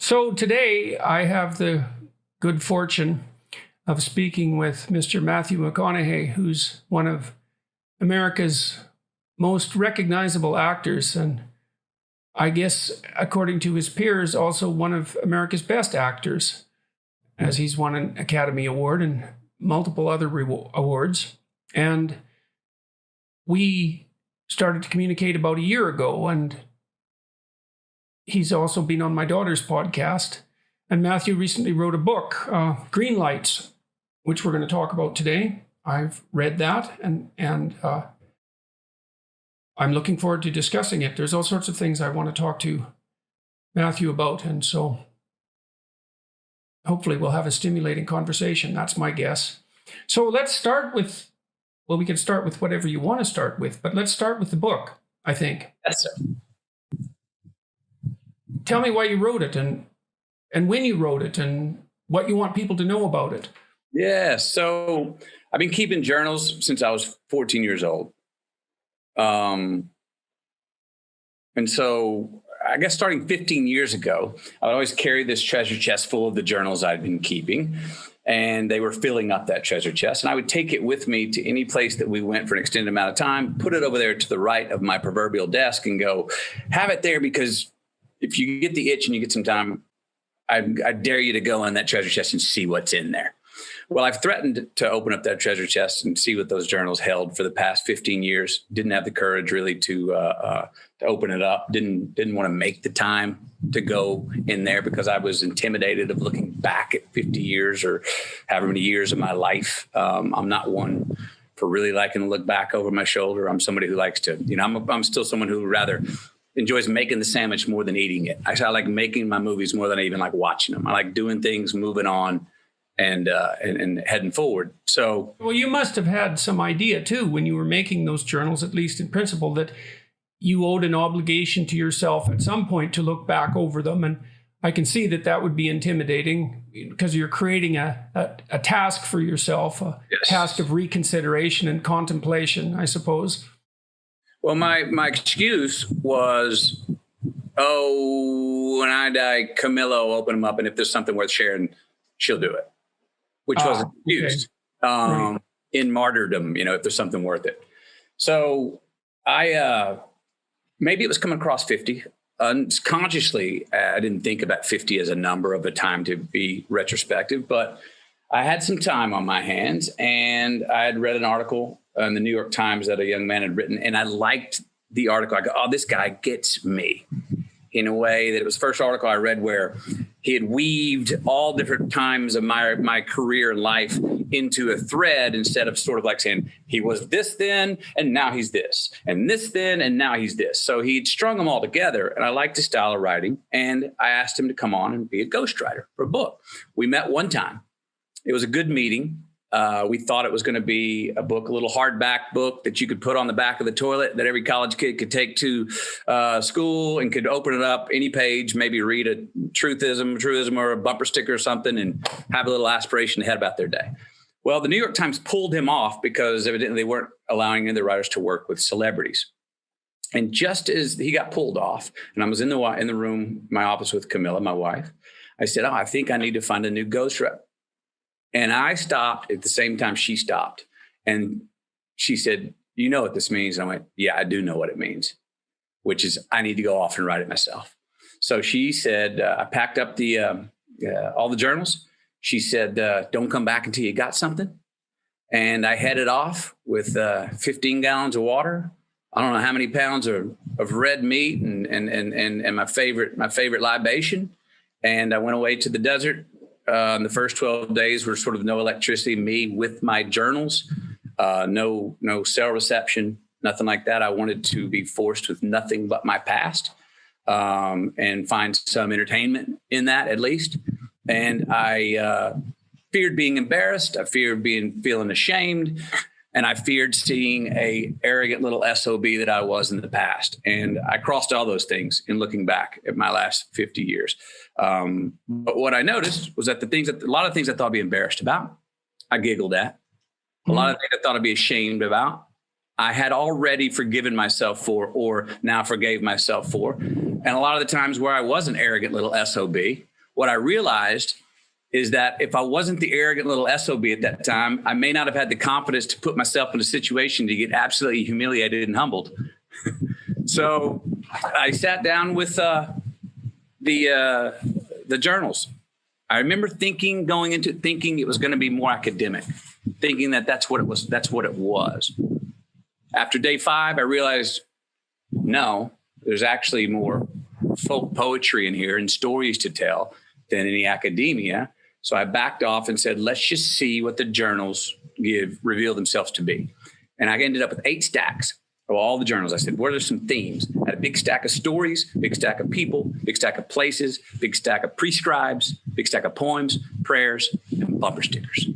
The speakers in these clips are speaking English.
So today I have the good fortune of speaking with Mr. Matthew McConaughey, who's one of America's most recognizable actors, and I guess, according to his peers, also one of America's best actors, as he's won an Academy Award and multiple other awards. And we started to communicate about a year ago, and he's also been on my daughter's podcast. And Matthew recently wrote a book, Greenlights, which we're going to talk about today. I've read that, and I'm looking forward to discussing it. There's all sorts of things I want to talk to Matthew about, and so hopefully we'll have a stimulating conversation. That's my guess. So let's start with, well, we can start with whatever you want to start with, but let's start with the book, I think. Yes, sir. Tell me why you wrote it and when you wrote it and what you want people to know about it. Yeah, so I've been keeping journals since I was 14 years old. And so I guess starting 15 years ago, I would always carry this treasure chest full of the journals I'd been keeping, and they were filling up that treasure chest. And I would take it with me to any place that we went for an extended amount of time, put it over there to the right of my proverbial desk and go, have it there, because if you get the itch and you get some time, I dare you to go on that treasure chest and see what's in there. Well, I've threatened to open up that treasure chest and see what those journals held for the past 15 years. Didn't have the courage really to open it up. Didn't want to make the time to go in there because I was intimidated of looking back at 50 years or however many years of my life. I'm not one for really liking to look back over my shoulder. I'm somebody who likes to, I'm still someone who rather enjoys making the sandwich more than eating it. I like making my movies more than I even like watching them. I like doing things, moving on, and heading forward. So, well, you must have had some idea too when you were making those journals, at least in principle, that you owed an obligation to yourself at some point to look back over them. And I can see that would be intimidating because you're creating a task for yourself, a task of reconsideration and contemplation, I suppose. Well, my excuse was, when I die, Camilla will open them up, and if there's something worth sharing, she'll do it, which wasn't used in martyrdom, if there's something worth it. So I maybe it was coming across 50. Unconsciously, I didn't think about 50 as a number of a time to be retrospective, but I had some time on my hands, and I had read an article in the New York Times that a young man had written, and I liked the article. I go, oh, this guy gets me, in a way that it was the first article I read where he had weaved all different times of my career and life into a thread, instead of sort of like saying he was this then and now he's this, and this then and now he's this. So he'd strung them all together, and I liked his style of writing, and I asked him to come on and be a ghostwriter for a book. We met one time. It was a good meeting. We thought it was going to be a book, a little hardback book that you could put on the back of the toilet that every college kid could take to school and could open it up any page, maybe read a truthism or a bumper sticker or something, and have a little aspiration ahead about their day. Well, the New York Times pulled him off because evidently they weren't allowing any of the writers to work with celebrities. And just as he got pulled off, and I was in the room, my office with Camilla, my wife, I said, I think I need to find a new ghostwriter. And I stopped at the same time she stopped. And she said, you know what this means? And I went, yeah, I do know what it means, which is I need to go off and write it myself. So she said, I packed up all the journals. She said, don't come back until you got something. And I headed off with 15 gallons of water. I don't know how many pounds of red meat and my favorite libation. And I went away to the desert. The first 12 days were sort of no electricity, me with my journals, no cell reception, nothing like that. I wanted to be forced with nothing but my past, and find some entertainment in that at least. And I feared being embarrassed. I feared feeling ashamed. And I feared seeing a arrogant little SOB that I was in the past. And I crossed all those things in looking back at my last 50 years. But what I noticed was that a lot of things I thought I'd be embarrassed about, I giggled at. A lot of things I thought I'd be ashamed about, I had already forgiven myself for, or now forgave myself for. And a lot of the times where I was an arrogant little SOB, what I realized is that if I wasn't the arrogant little SOB at that time, I may not have had the confidence to put myself in a situation to get absolutely humiliated and humbled. So I sat down with the journals. I remember going into thinking it was going to be more academic, thinking that that's what it was. That's what it was. After day 5, I realized, no, there's actually more folk poetry in here and stories to tell than any academia. So I backed off and said, let's just see what the journals reveal themselves to be. And I ended up with 8 stacks of all the journals. I said, what are some themes? I had a big stack of stories, big stack of people, big stack of places, big stack of prescribes, big stack of poems, prayers, and bumper stickers.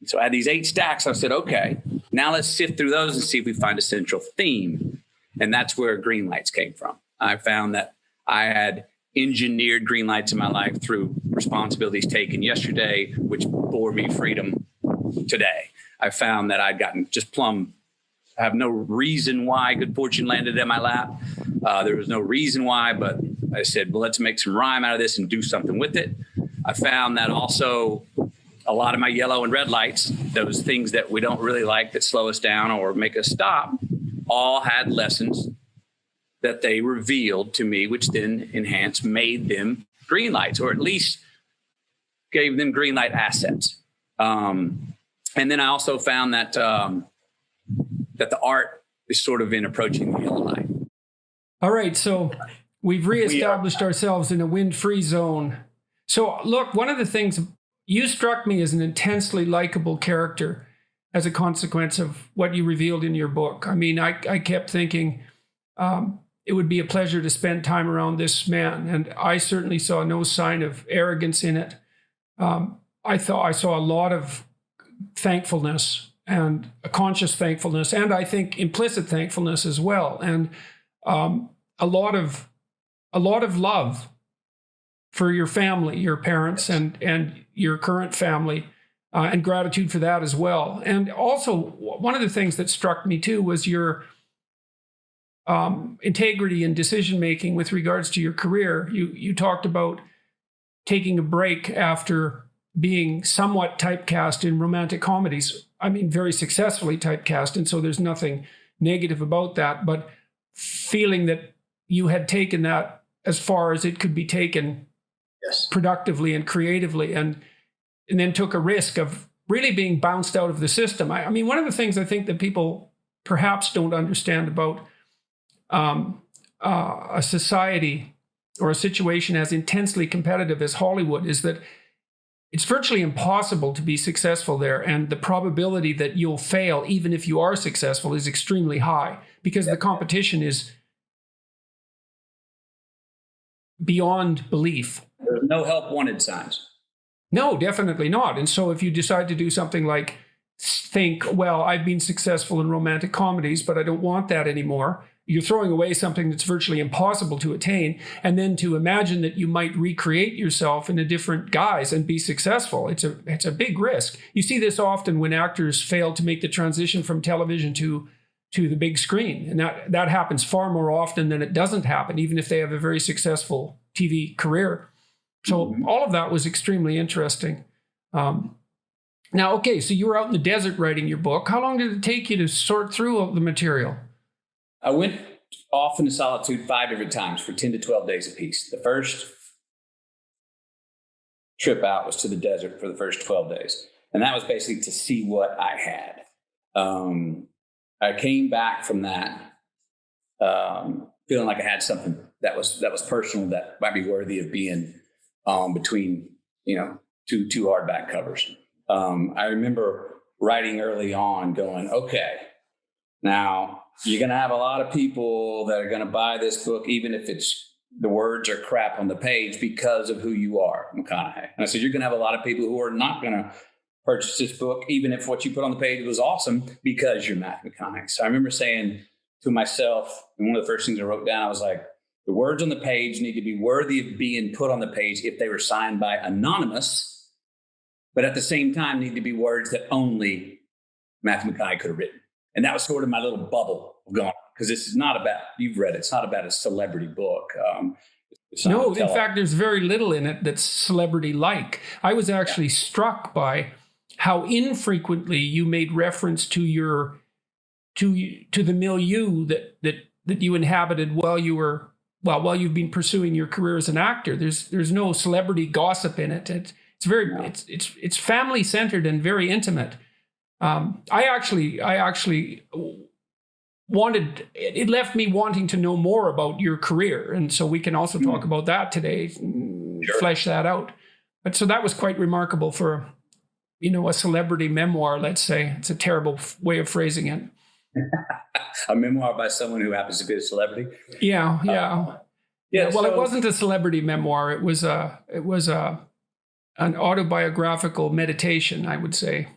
So I had these 8 stacks. I said, okay, now let's sift through those and see if we find a central theme. And that's where Greenlights came from. I found that I had engineered Greenlights in my life through responsibilities taken yesterday, which bore me freedom today. I found that I'd gotten just I have no reason why good fortune landed in my lap. There was no reason why, but I said, well, let's make some rhyme out of this and do something with it. I found that also a lot of my yellow and red lights, those things that we don't really like that slow us down or make us stop, all had lessons that they revealed to me, which then made them green lights, or at least gave them green light assets. And then I also found that that the art is sort of in approaching the yellow light. All right, so we've reestablished ourselves in a wind-free zone. So look, one of the things, you struck me as an intensely likable character as a consequence of what you revealed in your book. I mean, I kept thinking it would be a pleasure to spend time around this man, and I certainly saw no sign of arrogance in it. I thought I saw a lot of thankfulness, and a conscious thankfulness, and I think implicit thankfulness as well, and a lot of love for your family, your parents, and your current family, and gratitude for that as well. And also, one of the things that struck me too was your integrity and decision making with regards to your career. You talked about taking a break after being somewhat typecast in romantic comedies. I mean, very successfully typecast, and so there's nothing negative about that, but feeling that you had taken that as far as it could be taken, yes, productively and creatively, and then took a risk of really being bounced out of the system. I mean, one of the things I think that people perhaps don't understand about a society or a situation as intensely competitive as Hollywood is that it's virtually impossible to be successful there. And the probability that you'll fail, even if you are successful, is extremely high because the competition is beyond belief. There's no help wanted signs. No, definitely not. And so if you decide to do something like think, well, I've been successful in romantic comedies, but I don't want that anymore, you're throwing away something that's virtually impossible to attain. And then to imagine that you might recreate yourself in a different guise and be successful, it's a big risk. You see this often when actors fail to make the transition from television to the big screen. And that happens far more often than it doesn't happen, even if they have a very successful TV career. So all of that was extremely interesting. Now, okay, so you were out in the desert writing your book. How long did it take you to sort through all the material? I went off into solitude 5 different times for 10 to 12 days apiece. The first trip out was to the desert for the first 12 days. And that was basically to see what I had. I came back from that feeling like I had something that was personal, that might be worthy of being between, two hardback covers. I remember writing early on going, okay, now you're going to have a lot of people that are going to buy this book, even if the words are crap on the page, because of who you are, McConaughey. And I said, you're going to have a lot of people who are not going to purchase this book, even if what you put on the page was awesome, because you're Matthew McConaughey. So I remember saying to myself, and one of the first things I wrote down, I was like, the words on the page need to be worthy of being put on the page if they were signed by anonymous, but at the same time need to be words that only Matthew McConaughey could have written. And that was sort of my little bubble of going, because this is not about, you've read it, it's not about a celebrity book. No, in fact, there's very little in it that's celebrity-like. I was actually struck by how infrequently you made reference to your to the milieu that you inhabited while you've been pursuing your career as an actor. There's no celebrity gossip in it. It's family centered and very intimate. I actually wanted, it left me wanting to know more about your career, and so we can also talk about that today, flesh that out. But so that was quite remarkable for a celebrity memoir. Let's say it's a terrible way of phrasing it. A memoir by someone who happens to be a celebrity. Yeah. Well, it wasn't a celebrity memoir. It was an autobiographical meditation, I would say.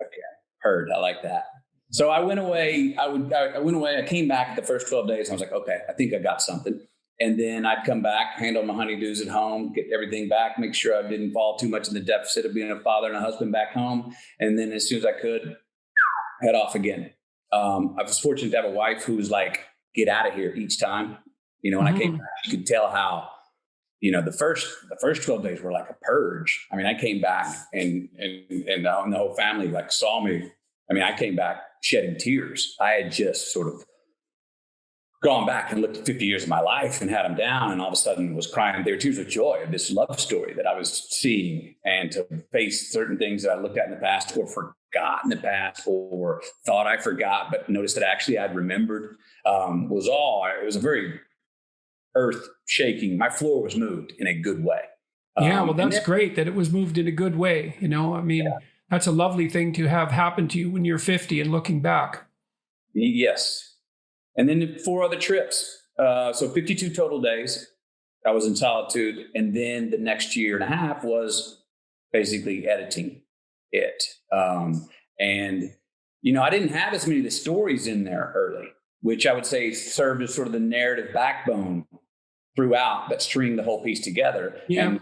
Okay, heard. I like that. So I went away. I went away. I came back the first 12 days. And I was like, okay, I think I got something. And then I'd come back, handle my honeydews at home, get everything back, make sure I didn't fall too much in the deficit of being a father and a husband back home. And then as soon as I could, head off again. I was fortunate to have a wife who was like, get out of here each time. When I came back, you could tell how, the first 12 days were like a purge. I mean, I came back and the whole family like saw me. I mean, I came back shedding tears. I had just sort of gone back and looked at 50 years of my life and had them down, and all of a sudden was crying. They were tears of joy of this love story that I was seeing, and to face certain things that I looked at in the past or forgot in the past or thought I forgot, but noticed that actually I'd remembered. It was a very earth shaking. My floor was moved in a good way. Well, that's great that it was moved in a good way. That's a lovely thing to have happen to you when you're 50 and looking back. Yes. And then 4 other trips. So 52 total days. I was in solitude. And then the next year and a half was basically editing it. And I didn't have as many of the stories in there early, which I would say served as sort of the narrative backbone throughout that stringed the whole piece together. Yeah. And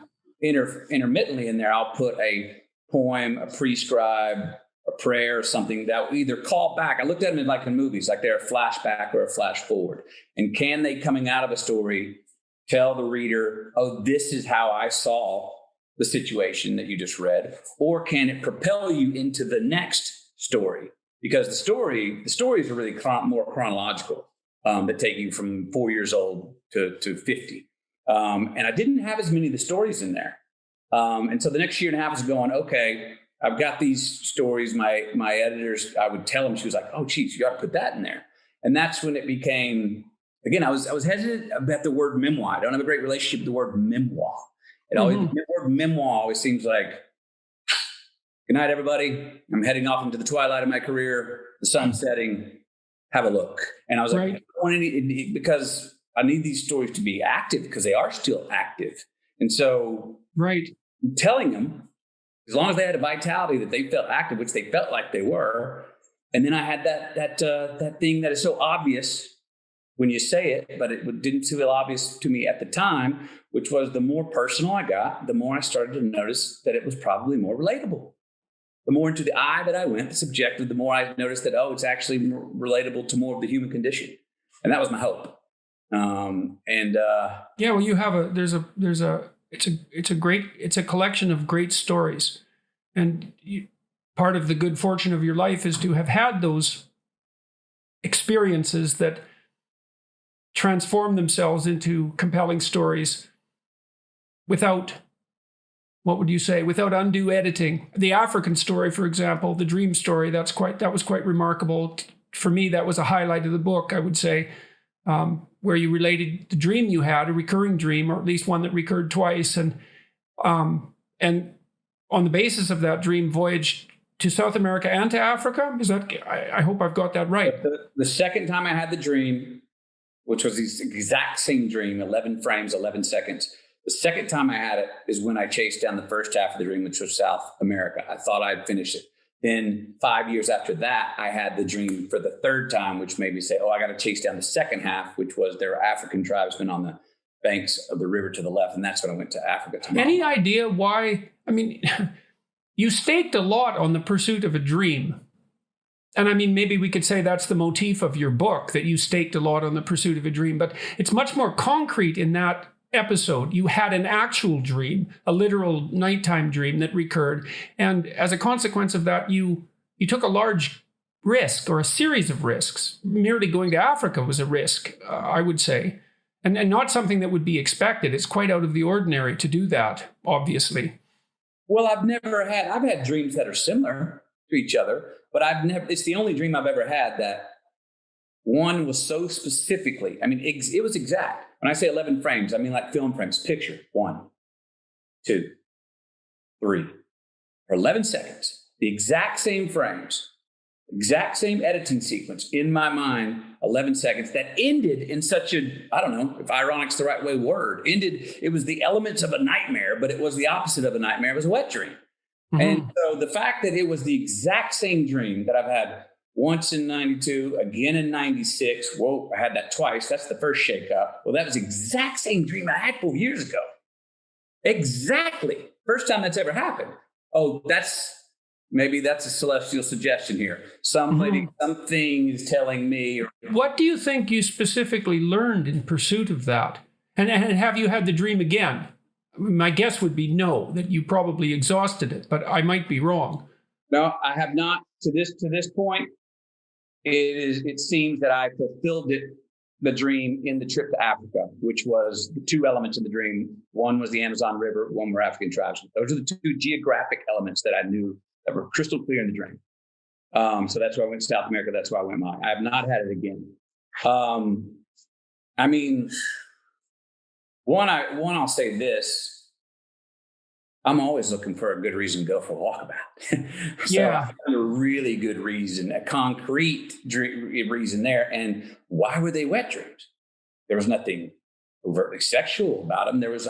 intermittently in there, I'll put a poem, a prescribe, a prayer, or something that will either call back. I looked at them like in movies, like they're a flashback or a flash forward. And can they, coming out of a story, tell the reader, oh, this is how I saw the situation that you just read? Or can it propel you into the next story? Because the stories are really more chronological, that take you from 4 years old to 50. And I didn't have as many of the stories in there. And so the next year and a half was going, okay, I've got these stories. My editors, I would tell them, she was like, oh, geez, you got to put that in there. And that's when it became, again, I was hesitant about the word memoir. I don't have a great relationship with the word memoir. The word memoir always seems like, good night, everybody. I'm heading off into the twilight of my career, the sun's setting, have a look. And I was like, I don't want because I need these stories to be active because they are still active. And so telling them, as long as they had a vitality that they felt active, which they felt like they were. And then I had that thing that is so obvious when you say it, but it didn't feel obvious to me at the time, which was the more personal I got, the more I started to notice that it was probably more relatable. The more into the I that I went, the subjective, the more I noticed that, it's actually more relatable to more of the human condition. And that was my hope. Well, you have it's a collection of great stories. And part of the good fortune of your life is to have had those experiences that transform themselves into compelling stories without, without undue editing. The African story, for example, the dream story, that was quite remarkable. For me, that was a highlight of the book, I would say, where you related the dream you had, a recurring dream, or at least one that recurred twice, and on the basis of that dream, voyaged to South America and to Africa. Is that? I hope I've got that right. The second time I had the dream, which was the exact same dream, 11 frames, 11 seconds. The second time I had it is when I chased down the first half of the dream, which was South America. I thought I'd finished it. Then 5 years after that, I had the dream for the third time, which made me say, I got to chase down the second half, which was there were African tribesmen on the banks of the river to the left. And that's when I went to Africa. Any idea why? I mean, you staked a lot on the pursuit of a dream. And I mean, maybe we could say that's the motif of your book, that you staked a lot on the pursuit of a dream. But it's much more concrete in that episode. You had an actual dream, a literal nighttime dream that recurred. And as a consequence of that, you took a large risk, or a series of risks. Merely going to Africa was a risk, I would say, and not something that would be expected. It's quite out of the ordinary to do that, obviously. Well, I've had dreams that are similar to each other, but it's the only dream I've ever had that one was so specifically, I mean, it was exact. When I say 11 frames, I mean like film frames, picture 1, 2, 3, for 11 seconds, the exact same frames, exact same editing sequence in my mind, 11 seconds, that ended in such a, I don't know if ironic's the right it was the elements of a nightmare, but it was the opposite of a nightmare. It was a wet dream. Mm-hmm. And so the fact that it was the exact same dream that I've had once in 92, again in 96. Whoa, I had that twice. That's the first shakeup. Well, that was the exact same dream I had 4 years ago. Exactly. First time that's ever happened. Oh, maybe that's a celestial suggestion here. Something is telling me. What do you think you specifically learned in pursuit of that? And have you had the dream again? My guess would be no, that you probably exhausted it, but I might be wrong. No, I have not. To this point, it seems that I fulfilled the dream in the trip to Africa, which was the two elements of the dream. One was the Amazon River, one were African tribes. Those are the two geographic elements that I knew that were crystal clear in the dream. So that's why I went to South America. That's why I went Mali. I have not had it again. I mean, I'll say this. I'm always looking for a good reason to go for a walkabout. I found a really good reason, a concrete reason there. And why were they wet dreams? There was nothing overtly sexual about them. There was,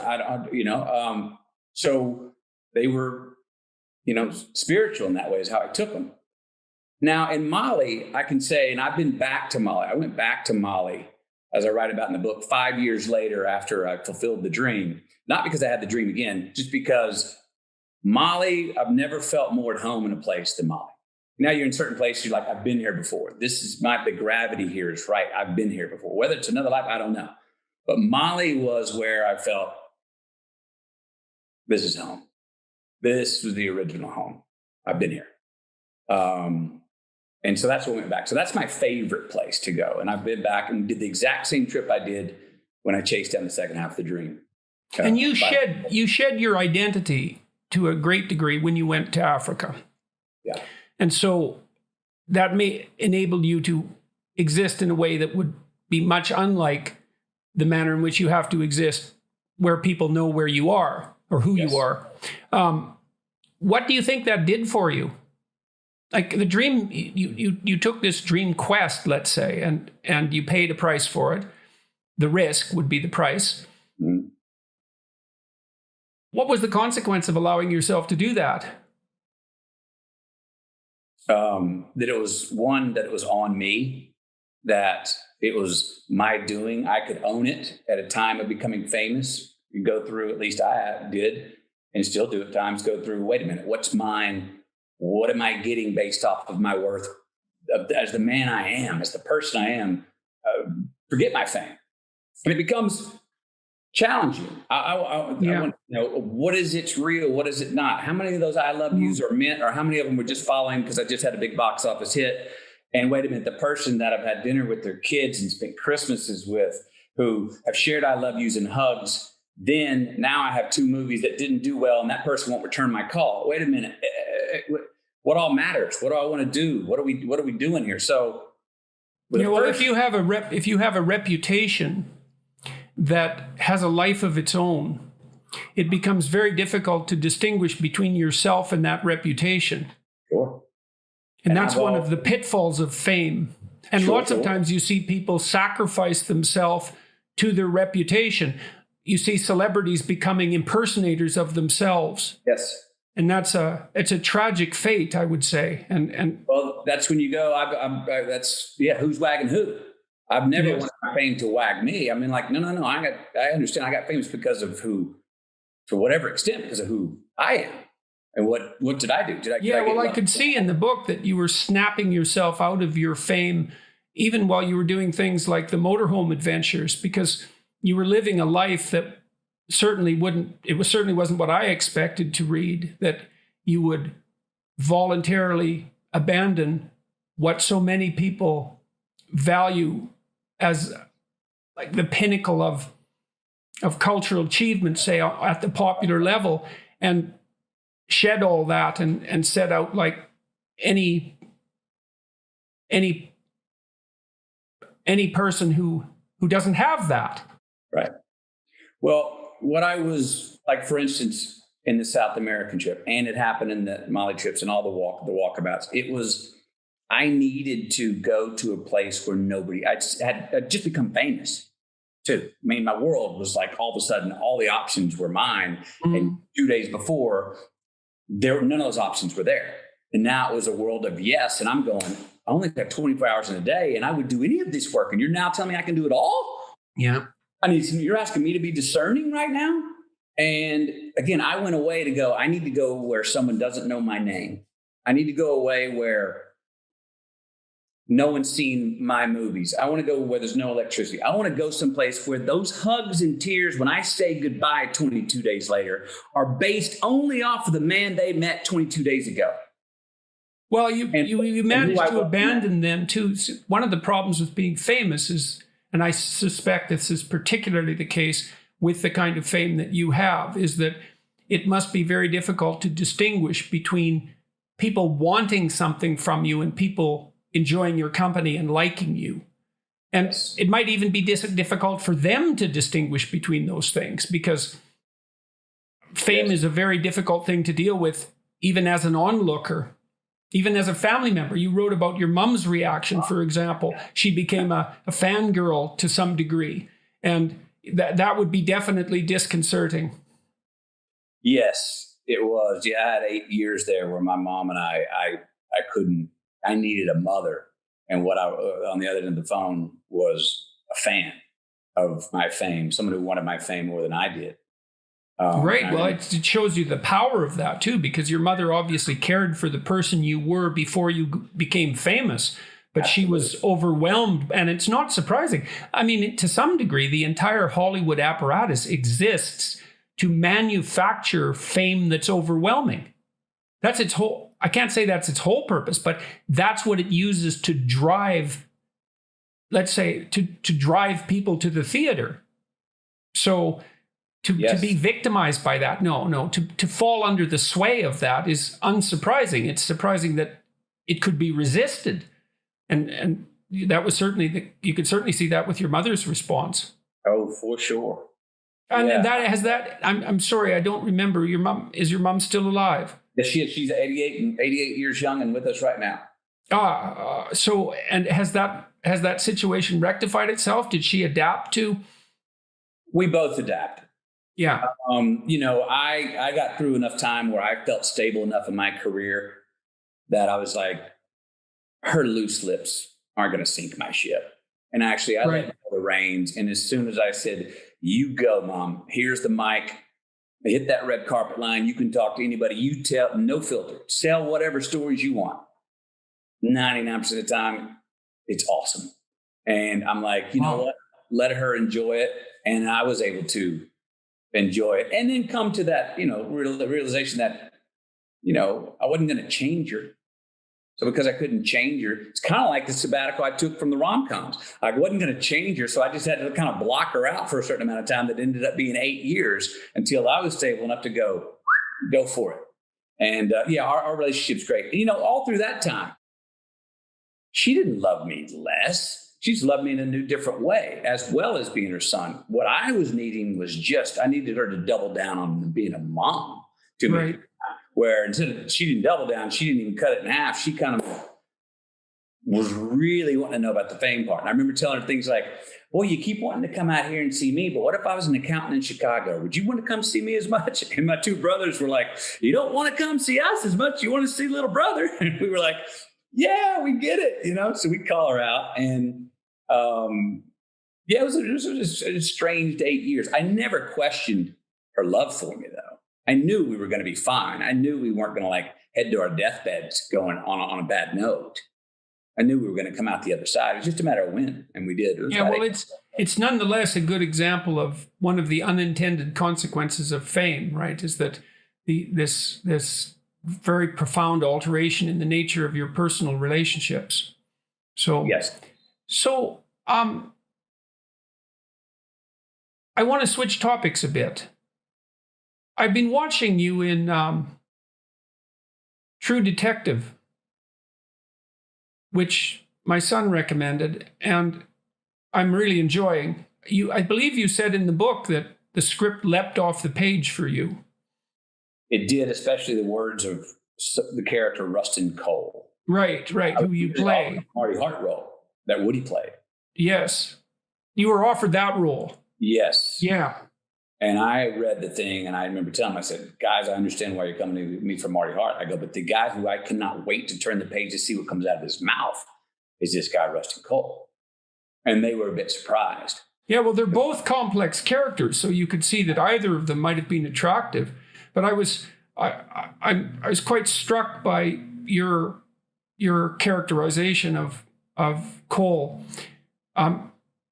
so they were, spiritual in that way is how I took them. Now in Mali, I can say, and I've been back to Mali. I went back to Mali, as I write about in the book, 5 years later after I fulfilled the dream. Not because I had the dream again, just because Mali, I've never felt more at home in a place than Mali. Now you're in certain places, you're like, I've been here before. The gravity here is right. I've been here before. Whether it's another life, I don't know. But Mali was where I felt, this is home. This was the original home. I've been here. And so that's what went back. So that's my favorite place to go. And I've been back and did the exact same trip I did when I chased down the second half of the dream. And you shed your identity to a great degree when you went to Africa. Yeah. And so that may enable you to exist in a way that would be much unlike the manner in which you have to exist where people know where you are or who you are. What do you think that did for you? Like the dream, you took this dream quest, let's say, and you paid a price for it. The risk would be the price. Mm-hmm. What was the consequence of allowing yourself to do that? That it was on me, that it was my doing. I could own it at a time of becoming famous. You go through, at least I did, and still do at times, go through, wait a minute, what's mine? What am I getting based off of my worth as the man I am, as the person I am? Forget my fame. And it becomes challenging. I want to know, what is it's real? What is it not? How many of those I love yous are meant, or how many of them were just following because I just had a big box office hit? And wait a minute, the person that I've had dinner with their kids and spent Christmases with, who have shared I love yous and hugs, then now I have 2 movies that didn't do well and that person won't return my call. Wait a minute. What all matters? What do I want to do? What are we doing here? So, if you have a reputation that has a life of its own, it becomes very difficult to distinguish between yourself and that reputation. Sure. And that's one of the pitfalls of fame. And lots of times you see people sacrifice themselves to their reputation. You see celebrities becoming impersonators of themselves. Yes. And it's a tragic fate, I would say. And well, that's when you go, who's wagging who? I've never wanted my fame to wag me. I mean, like, no. I understand I got famous because of who, to whatever extent, because of who I am. And what did I do? I could see in the book that you were snapping yourself out of your fame, even while you were doing things like the motorhome adventures, because you were living a life that certainly wasn't what I expected to read, that you would voluntarily abandon what so many people value as like the pinnacle of cultural achievement, say at the popular level, and shed all that and set out like any person who doesn't have that. Right. Well, what I was like, for instance, in the South American trip, and it happened in the Mali trips and all the walkabouts, I needed to go to a place where I'd just become famous too. I mean, my world was like, all of a sudden, all the options were mine. And 2 days before, none of those options were there. And now it was a world of yes. And I'm going, I only have 24 hours in a day, and I would do any of this work. And you're now telling me I can do it all? Yeah. You're asking me to be discerning right now? And again, I went away to go, I need to go where someone doesn't know my name. I need to go away where no one's seen my movies. I want to go where there's no electricity. I want to go someplace where those hugs and tears when I say goodbye 22 days later are based only off of the man they met 22 days ago. Well, you managed to abandon them too. One of the problems with being famous is, and I suspect this is particularly the case with the kind of fame that you have, is that it must be very difficult to distinguish between people wanting something from you and people enjoying your company and liking you. And it might even be difficult for them to distinguish between those things, because fame is a very difficult thing to deal with, even as an onlooker, even as a family member. You wrote about your mom's reaction, for example. She became a fangirl to some degree, and that would be definitely disconcerting. Yes, it was. Yeah, I had 8 years there where my mom and I needed a mother. And what on the other end of the phone was a fan of my fame, someone who wanted my fame more than I did. Right. Well, it shows you the power of that too, because your mother obviously cared for the person you were before you became famous, but Absolutely. She was overwhelmed. And it's not surprising. I mean, to some degree, the entire Hollywood apparatus exists to manufacture fame that's overwhelming. That's its whole, I can't say that's its whole purpose, but that's what it uses to drive, let's say, to drive people to the theater. So to be victimized by that, to fall under the sway of that is unsurprising. It's surprising that it could be resisted. And that was certainly, you could certainly see that with your mother's response. Oh, for sure. And I'm sorry, I don't remember. Is your mom still alive? Yes, she is. She's 88 years young and with us right now. So, and has that situation rectified itself? Did she adapt to? We both adapted. Yeah. I got through enough time where I felt stable enough in my career that I was like, her loose lips aren't going to sink my ship. And actually, I let go the reins. And as soon as I said, "You go, Mom, here's the mic. Hit that red carpet line. You can talk to anybody. You tell, no filter. Sell whatever stories you want." 99% of the time, it's awesome. And I'm like, you know what? Let her enjoy it. And I was able to enjoy it. And then come to that, realization that, I wasn't going to change her. So because I couldn't change her, it's kind of like the sabbatical I took from the rom-coms. I wasn't going to change her, so I just had to kind of block her out for a certain amount of time that ended up being 8 years until I was stable enough to go for it. And our relationship's great. And, all through that time, she didn't love me less. She's loved me in a new, different way, as well as being her son. What I was needing was I needed her to double down on being a mom to me. Where instead of, she didn't double down, she didn't even cut it in half. She kind of was really wanting to know about the fame part. And I remember telling her things like, "Well, you keep wanting to come out here and see me, but what if I was an accountant in Chicago? Would you want to come see me as much?" And my two brothers were like, "You don't want to come see us as much. You want to see little brother." And we were like, "Yeah, we get it." So we call her out. And it was a strange 8 years. I never questioned her love for me, though. I knew we were going to be fine. I knew we weren't going to head to our deathbeds going on a bad note. I knew we were going to come out the other side. It was just a matter of when, and we did. it's nonetheless a good example of one of the unintended consequences of fame, right? Is that this very profound alteration in the nature of your personal relationships. So Yes. So I want to switch topics a bit. I've been watching you in True Detective, which my son recommended, and I'm really enjoying. I believe you said in the book that the script leapt off the page for you. It did, especially the words of the character Rustin Cole. Right, who you play. Marty Hart role that Woody played. Yes. You were offered that role. Yes. Yeah. And I read the thing, and I remember telling him, I said, guys, I understand why you're coming to me for Marty Hart. I go, but the guy who I cannot wait to turn the page to see what comes out of his mouth is this guy, Rustin Cole. And they were a bit surprised. Yeah, well, they're both complex characters, so you could see that either of them might have been attractive. But I was quite struck by your characterization of Cole.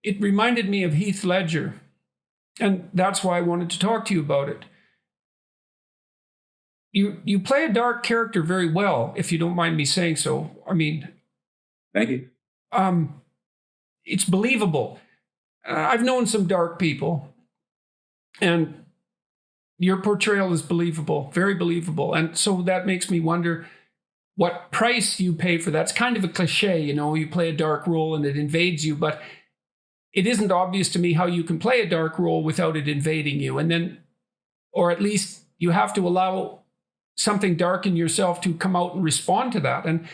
It reminded me of Heath Ledger, and that's why I wanted to talk to you about it. You play a dark character very well, if you don't mind me saying so. I mean, thank you. It's believable. I've known some dark people, and your portrayal is believable, very believable. And so that makes me wonder what price you pay for that. It's kind of a cliche, you play a dark role and it invades you, but it isn't obvious to me how you can play a dark role without it invading you. And then, or at least you have to allow something dark in yourself to come out and respond to that. And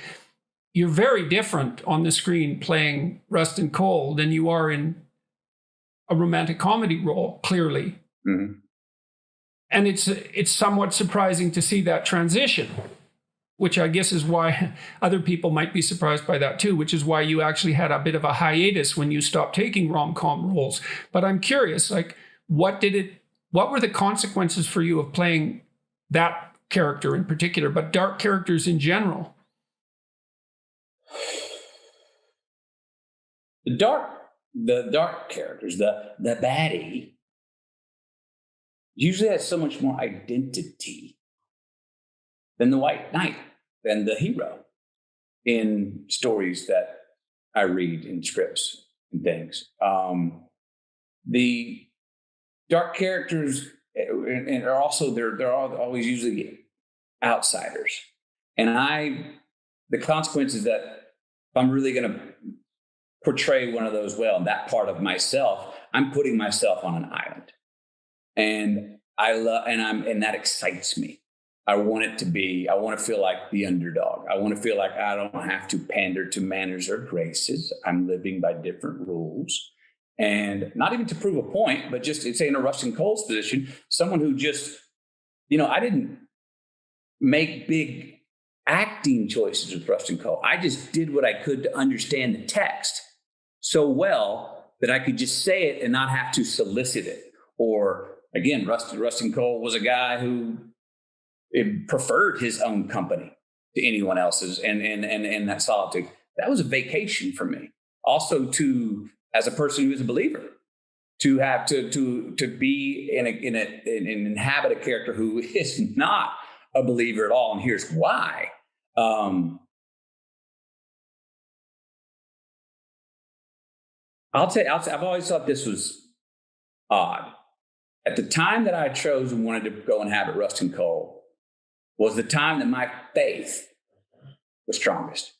you're very different on the screen playing Rustin Cole than you are in a romantic comedy role, clearly. Mm-hmm. And it's somewhat surprising to see that transition, which I guess is why other people might be surprised by that too, which is why you actually had a bit of a hiatus when you stopped taking rom-com roles. But I'm curious, like, what were the consequences for you of playing that character in particular, but dark characters in general? The dark characters, the baddie, usually has so much more identity than the white knight, than the hero in stories that I read in scripts and things. The dark characters and are also they're always usually outsiders, and the consequence is that if I'm really going to portray one of those well, and that part of myself, I'm putting myself on an island, and that excites me. I want to feel like the underdog. I want to feel like I don't have to pander to manners or graces. I'm living by different rules, and not even to prove a point, but just say in a Rustin Cole's position, someone who just, I didn't make big acting choices with Rustin Cole. I just did what I could to understand the text so well that I could just say it and not have to solicit it. Or again, Rustin Cole was a guy who preferred his own company to anyone else's, and that solitude. That was a vacation for me. Also, as a person who is a believer, to have to be inhabit a character who is not a believer at all, and here's why. I've always thought this was odd. At the time that I chose and wanted to go inhabit Rustin Cole was the time that my faith was strongest.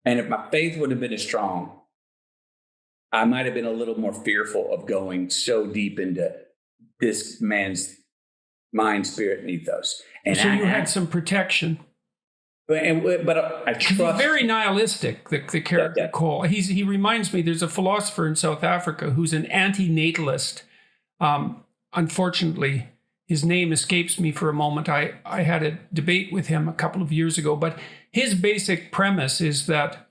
And if my faith would have been as strong, I might have been a little more fearful of going so deep into this man's mind, spirit, and ethos. And so you had some protection. But I trust. He's very nihilistic, the character Cole. He reminds me, there's a philosopher in South Africa who's an anti-natalist. Unfortunately, his name escapes me for a moment. I had a debate with him a couple of years ago, but his basic premise is that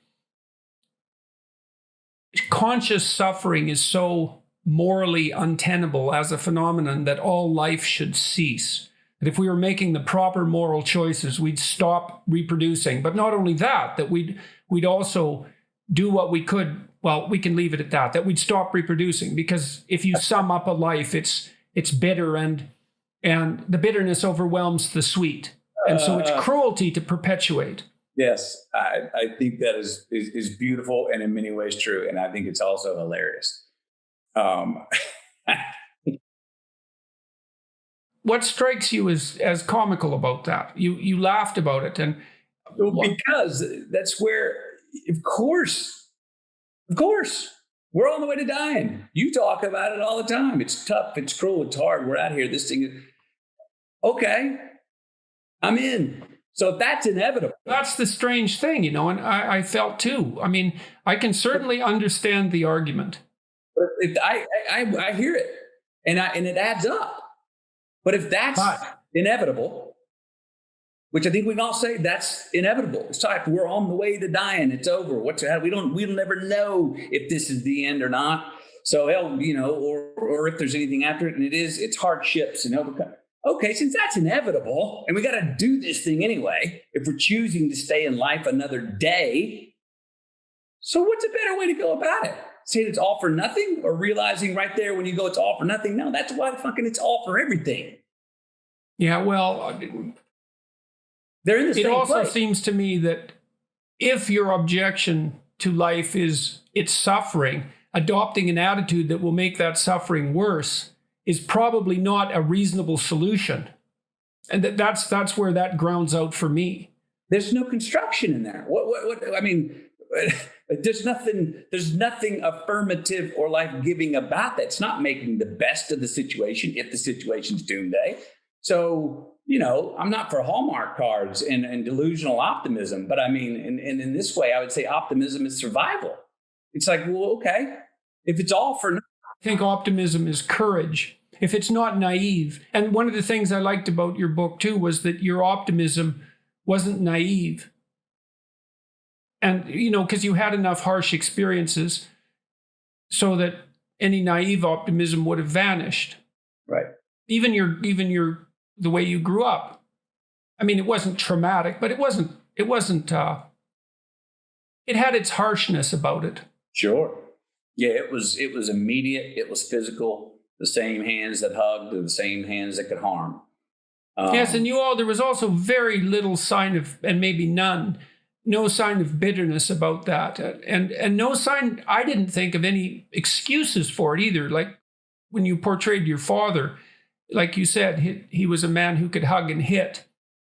conscious suffering is so morally untenable as a phenomenon that all life should cease. That if we were making the proper moral choices, we'd stop reproducing. But not only that, that we'd also do what we could well, we can leave it at that, that we'd stop reproducing, because if you sum up a life, it's bitter, and the bitterness overwhelms the sweet. And so it's cruelty to perpetuate. Yes, I think that is beautiful and in many ways true. And I think it's also hilarious. What strikes you as comical about that? You laughed about it, and because that's where, of course, we're on the way to dying. You talk about it all the time. It's tough. It's cruel. It's hard. We're out here. This thing is okay. I'm in. So if that's inevitable. That's the strange thing, and I felt too. I mean, I can certainly understand the argument. But I hear it, and it adds up. But if that's inevitable, which I think we can all say that's inevitable. It's like we're on the way to dying. It's over. We'll never know if this is the end or not. So or if there's anything after it, and it's hardships and overcome. Okay, since that's inevitable, and we got to do this thing anyway, if we're choosing to stay in life another day, so what's a better way to go about it? Saying it's all for nothing, or realizing right there when you go, it's all for nothing? No, that's why it's all for everything. Yeah, well, they're in the same it also place. Seems to me that if your objection to life is its suffering, adopting an attitude that will make that suffering worse is probably not a reasonable solution. And that's where that grounds out for me. There's no construction in there. What I mean, there's nothing affirmative or life-giving about that. It's not making the best of the situation if the situation's doomsday. So, I'm not for Hallmark cards and delusional optimism, but I mean, in this way, I would say optimism is survival. It's like, well, okay, if it's all for nothing. I think optimism is courage. If it's not naive. And one of the things I liked about your book too was that your optimism wasn't naive. And, because you had enough harsh experiences so that any naive optimism would have vanished. Right. Even the way you grew up. I mean, it wasn't traumatic, but it had its harshness about it. Sure. Yeah, it was immediate. It was physical. The same hands that hugged are the same hands that could harm. Yes, and there was also very little sign of, and maybe no sign of bitterness about that. And no sign, I didn't think of any excuses for it either. Like when you portrayed your father, like you said, he was a man who could hug and hit,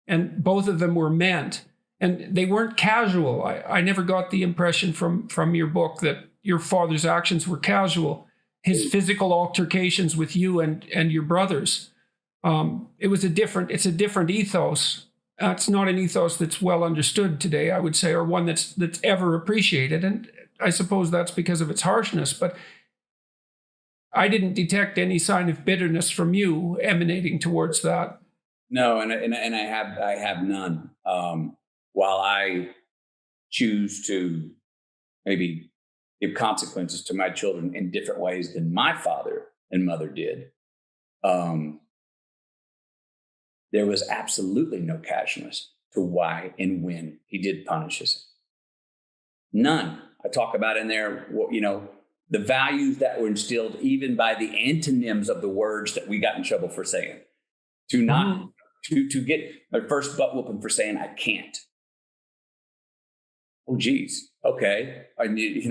and both of them were meant. And they weren't casual. I never got the impression from your book that your father's actions were casual. His physical altercations with you and your brothers. It's a different ethos. It's not an ethos that's well understood today, I would say, or one that's ever appreciated. And I suppose that's because of its harshness. But I didn't detect any sign of bitterness from you emanating towards that. No, and I have none. While I choose to maybe give consequences to my children in different ways than my father and mother did, there was absolutely no casualness to why and when he did punish us. None. I talk about in there, the values that were instilled even by the antonyms of the words that we got in trouble for saying. To get my first butt whooping for saying I can't. Oh, geez. Okay. The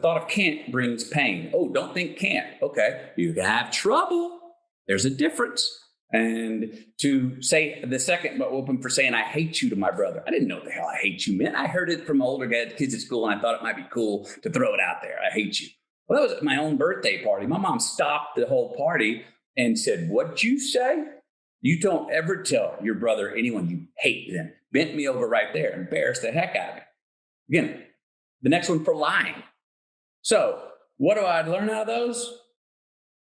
thought of can't brings pain. Oh, don't think can't. Okay. You can have trouble. There's a difference. And to say the second butt whooping for saying I hate you to my brother. I didn't know what the hell I hate you meant. I heard it from older kids at school, and I thought it might be cool to throw it out there. I hate you. Well, that was at my own birthday party. My mom stopped the whole party and said, "What'd you say? You don't ever tell your brother or anyone you hate them." Bent me over right there, embarrassed the heck out of me. Again, the next one for lying. So what do I learn out of those?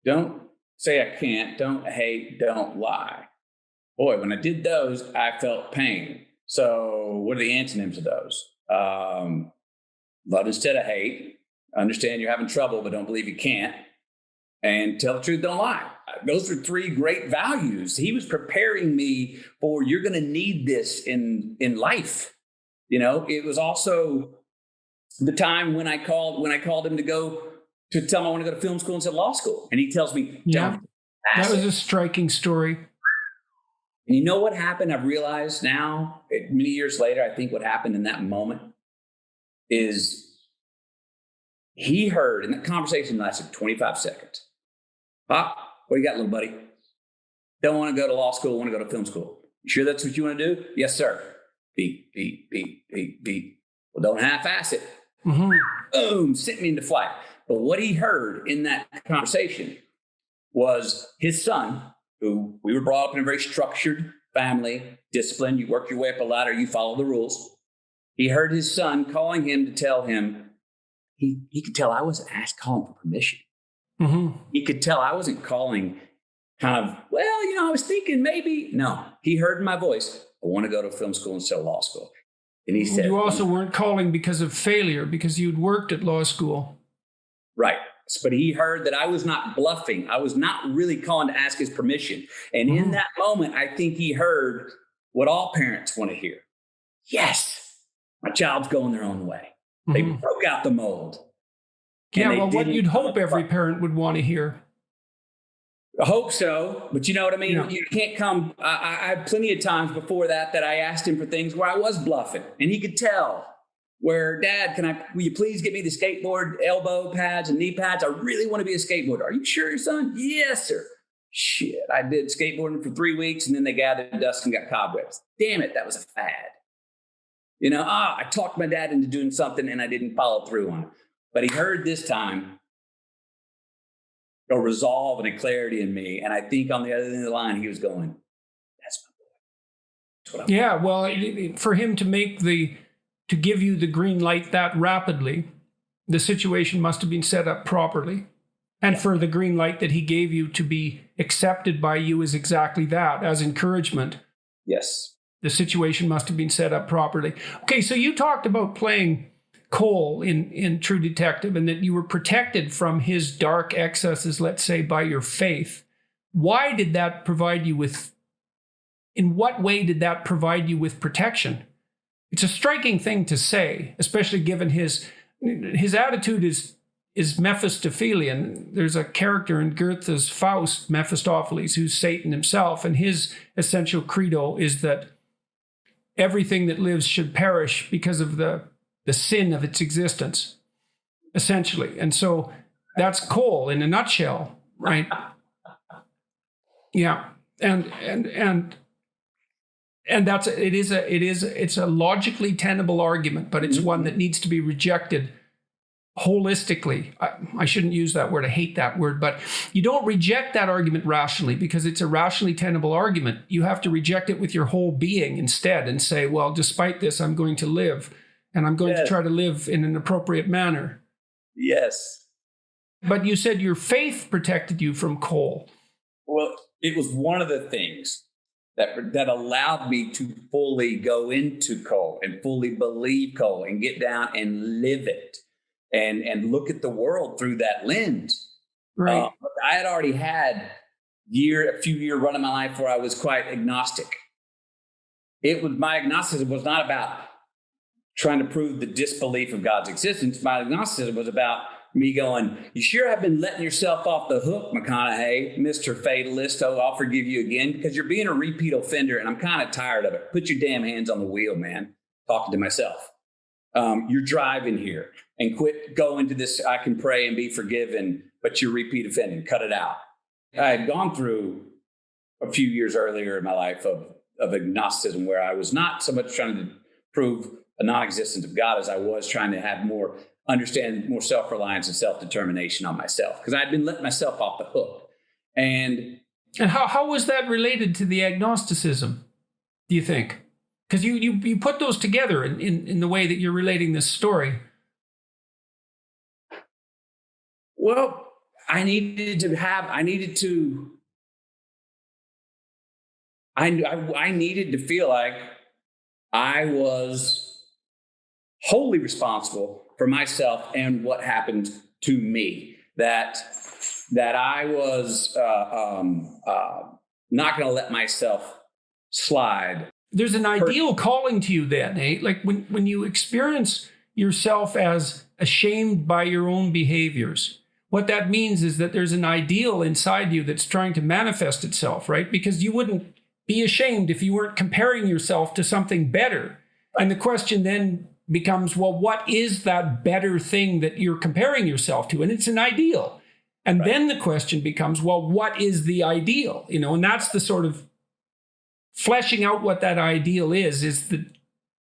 Don't say I can't, don't hate, don't lie. Boy, when I did those, I felt pain. So what are the antonyms of those? Love instead of hate. Understand you're having trouble, but don't believe you can't. And tell the truth, don't lie. Those are three great values. He was preparing me for, you're going to need this in life. It was also the time when I called him to tell him I want to go to film school instead of law school. And he tells me, Yeah, don't. that was a striking story. And you know what happened? I've realized now, many years later, I think what happened in that moment is he heard, and that conversation lasted 25 seconds. Pop, what do you got, little buddy? Don't want to go to law school, want to go to film school. You sure that's what you want to do? Yes, sir. Beep, beep, beep, beep, beep. Well, don't half-ass it. Mm-hmm. Boom, sent me into flight. But what he heard in that conversation was his son, who we were brought up in a very structured family, disciplined. You work your way up a ladder, you follow the rules. He heard his son calling him to tell him, he could tell I wasn't calling for permission. Mm-hmm. He could tell I wasn't calling kind of, well, I was thinking maybe. No, he heard my voice. I want to go to film school instead of law school. And he said, you also weren't calling because of failure, because you'd worked at law school. Right. But he heard that I was not bluffing. I was not really calling to ask his permission. And in that moment, I think he heard what all parents want to hear. Yes, my child's going their own way. They broke out the mold. Yeah, well, what you'd hope every parent would want to hear. I hope so, but you know what I mean? Yeah. You can't come. I had plenty of times before that I asked him for things where I was bluffing, and he could tell. Where, Dad, will you please get me the skateboard elbow pads and knee pads? I really want to be a skateboarder. Are you sure, son? Yes, sir. Shit, I did skateboarding for 3 weeks, and then they gathered dust and got cobwebs. Damn it, that was a fad. I talked my dad into doing something, and I didn't follow through on it. But he heard this time a resolve and a clarity in me, and I think on the other end of the line, he was going, that's my boy. That's what I'm Yeah, well, for him to give you the green light that rapidly, the situation must have been set up properly. And for the green light that he gave you to be accepted by you as exactly that, as encouragement. Yes. The situation must have been set up properly. Okay, so you talked about playing Cole in True Detective and that you were protected from his dark excesses, let's say, by your faith. Why did that provide you with, in what way did that provide you with protection? It's a striking thing to say, especially given his attitude is Mephistophelian. There's a character in Goethe's Faust, Mephistopheles, who's Satan himself, and his essential credo is that everything that lives should perish because of the sin of its existence, essentially. And so that's Cole in a nutshell, right? Yeah, and it's a logically tenable argument, but it's one that needs to be rejected holistically. I shouldn't use that word. I hate that word, but you don't reject that argument rationally because it's a rationally tenable argument. You have to reject it with your whole being instead and say, well, despite this, I'm going to live and I'm going to try to live in an appropriate manner. Yes. But you said your faith protected you from Cole. Well, it was one of the things that allowed me to fully go into Cole and fully believe Cole and get down and live it and look at the world through that lens. Right. I had already had a few year run of my life where I was quite agnostic. My agnosticism was not about trying to prove the disbelief of God's existence. My agnosticism was about me going, you sure have been letting yourself off the hook, McConaughey, Mr. Fatalist. Oh, I'll forgive you again because you're being a repeat offender and I'm kind of tired of it. Put your damn hands on the wheel, man. Talking to myself. You're driving here and quit going to this, I can pray and be forgiven, but you're repeat offending. Cut it out. I had gone through a few years earlier in my life of agnosticism where I was not so much trying to prove a non-existence of God as I was trying to have more self-reliance and self-determination on myself because I'd been letting myself off the hook. And how was that related to the agnosticism, do you think? Because you put those together in the way that you're relating this story. Well, I needed to feel like I was wholly responsible for myself and what happened to me. That I was not going to let myself slide. There's an ideal calling to you then, eh? Like when you experience yourself as ashamed by your own behaviors. What that means is that there's an ideal inside you that's trying to manifest itself, right? Because you wouldn't be ashamed if you weren't comparing yourself to something better. And the question then becomes, well, what is that better thing that you're comparing yourself to? And it's an ideal. And then the question becomes, well, what is the ideal? And that's the sort of fleshing out what that ideal is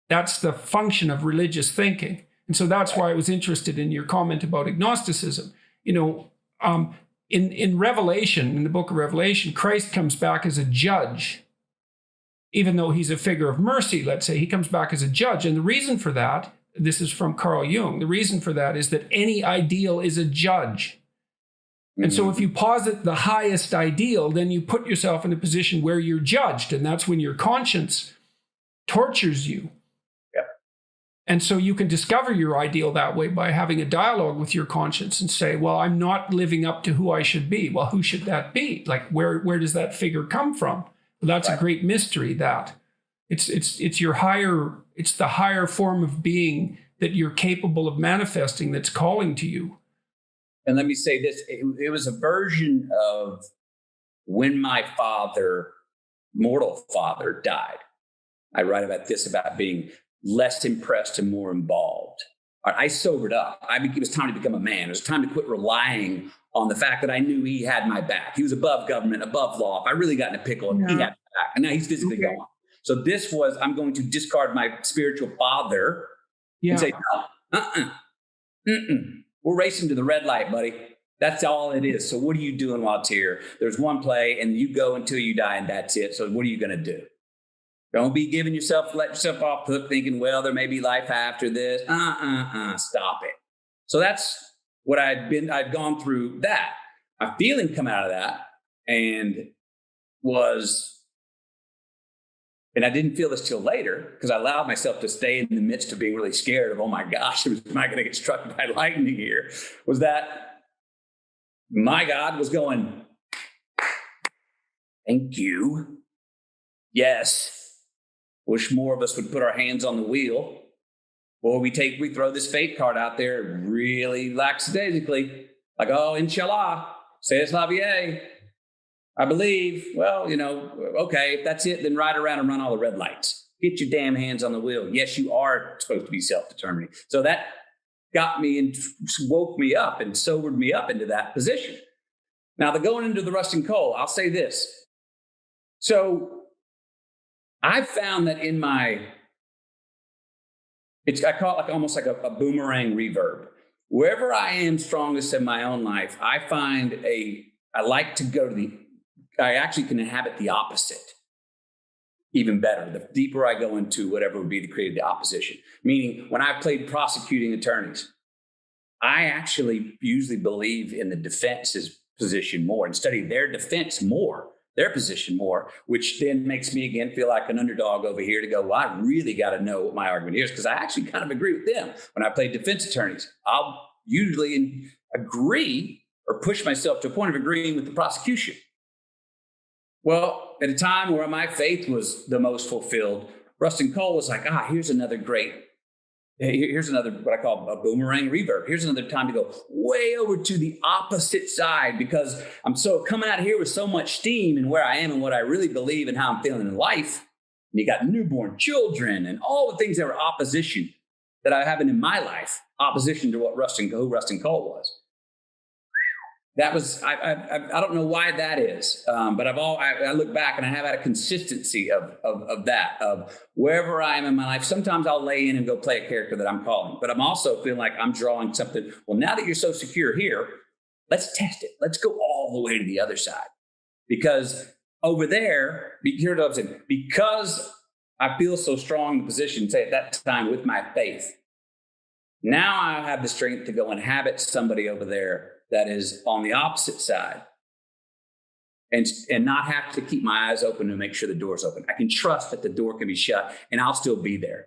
that's the function of religious thinking. And so that's why I was interested in your comment about agnosticism. In Revelation, in the book of Revelation, Christ comes back as a judge. Even though he's a figure of mercy, let's say, he comes back as a judge. And the reason for that, this is from Carl Jung, the reason for that is that any ideal is a judge. And so if you posit the highest ideal, then you put yourself in a position where you're judged. And that's when your conscience tortures you. And so you can discover your ideal that way by having a dialogue with your conscience and say, well, I'm not living up to who I should be. Well, who should that be? Like, where does that figure come from? Well, that's a great mystery, that it's the higher form of being that you're capable of manifesting that's calling to you. And let me say this, it was a version of when my mortal father died. I write about this, about being less impressed and more involved. I sobered up. It was time to become a man. It was time to quit relying on the fact that I knew he had my back. He was above government, above law. If I really got in a pickle, he had my back. And now he's physically gone. So this was, I'm going to discard my spiritual father and say, no, we're racing to the red light, buddy. That's all it is. So what are you doing while it's here? There's one play and you go until you die and that's it. So what are you going to do? Don't be let yourself off the hook thinking, well, there may be life after this. Stop it. So that's what I'd gone through that. My feeling come out of that and I didn't feel this till later because I allowed myself to stay in the midst of being really scared of, oh my gosh, am I going to get struck by lightning here? Was that my God was going, thank you. Yes. Wish more of us would put our hands on the wheel. Or we throw this fate card out there really lackadaisically, like, oh, inshallah, c'est la vie. I believe, well, okay, if that's it, then ride around and run all the red lights. Get your damn hands on the wheel. Yes, you are supposed to be self-determining. So that got me and woke me up and sobered me up into that position. Now, the going into the rusting coal, I'll say this. So I found that I call it like almost like a boomerang reverb. Wherever I am strongest in my own life, I like to go to I actually can inhabit the opposite even better. The deeper I go into whatever would be to create the opposition. Meaning when I've played prosecuting attorneys, I actually usually believe in the defense's position more and study their defense more, their position more, which then makes me again feel like an underdog over here to go, well, I really got to know what my argument is because I actually kind of agree with them. When I play defense attorneys, I'll usually agree or push myself to a point of agreeing with the prosecution. Well, at a time where my faith was the most fulfilled, Rustin Cole was like, here's another what I call a boomerang reverb. Here's another time to go way over to the opposite side because I'm so coming out here with so much steam and where I am and what I really believe and how I'm feeling in life. And you got newborn children and all the things that were opposition that I have in my life, opposition to who Rustin Cole was. That was, I don't know why that is, but I look back and I have had a consistency of that, of wherever I am in my life. Sometimes I'll lay in and go play a character that I'm calling, but I'm also feeling like I'm drawing something. Well, now that you're so secure here, let's test it. Let's go all the way to the other side. Because over there, here's what I'm saying, because I feel so strong in the position, say at that time with my faith, now I have the strength to go inhabit somebody over there that is on the opposite side and not have to keep my eyes open to make sure the door's open. I can trust that the door can be shut and I'll still be there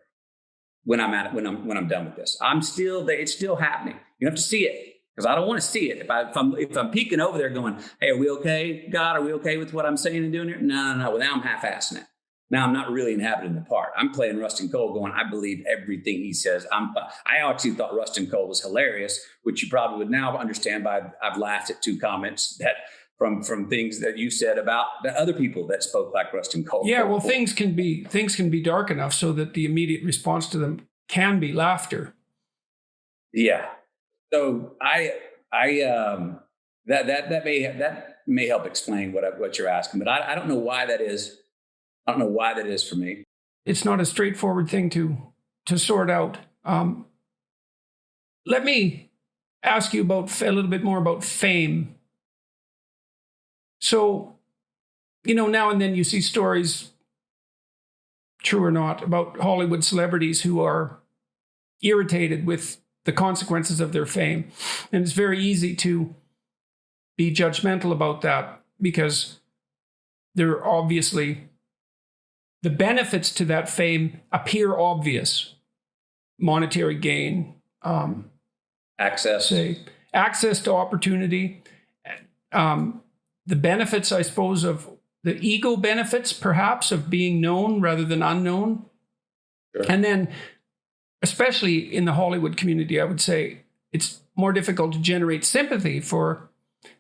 when I'm done with this. I'm still there. It's still happening. You have to see it because I don't want to see it. If I'm peeking over there going, hey, are we okay? God, are we okay with what I'm saying and doing here? No. Well, now I'm half-assing it. Now, I'm not really inhabiting the part. I'm playing Rustin Cole going, I believe everything he says. I actually thought Rustin Cole was hilarious, which you probably would now understand by I've laughed at 2 comments that from things that you said about the other people that spoke like Rustin Cole. Yeah, well, things can be dark enough so that the immediate response to them can be laughter. Yeah. So that may help explain what you're asking, but I don't know why that is. I don't know why that is for me. It's not a straightforward thing to sort out. Let me ask you about a little bit more about fame. So, now and then you see stories, true or not, about Hollywood celebrities who are irritated with the consequences of their fame. And it's very easy to be judgmental about that because they're obviously, the benefits to that fame appear obvious. Monetary gain, access to opportunity, the benefits, I suppose, of the ego benefits, perhaps, of being known rather than unknown. Sure. And then, especially in the Hollywood community, I would say it's more difficult to generate sympathy for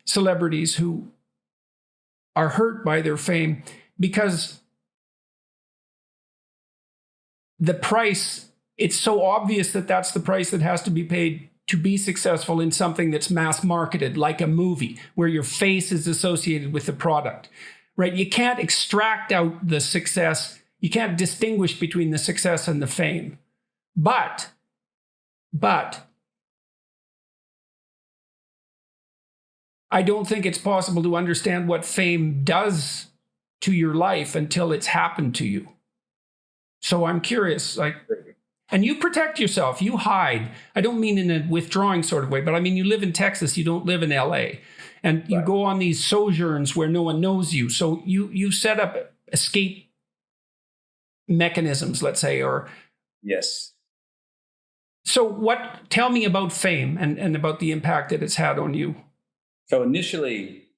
celebrities who are hurt by their fame because the price, it's so obvious that that's the price that has to be paid to be successful in something that's mass marketed, like a movie, where your face is associated with the product, right? You can't extract out the success. You can't distinguish between the success and the fame. But I don't think it's possible to understand what fame does to your life until it's happened to you. So I'm curious, and you protect yourself, you hide. I don't mean in a withdrawing sort of way, but I mean, you live in Texas, you don't live in LA. And you go on these sojourns where no one knows you. So you set up escape mechanisms, let's say, or... Yes. So tell me about fame and about the impact that it's had on you. So initially,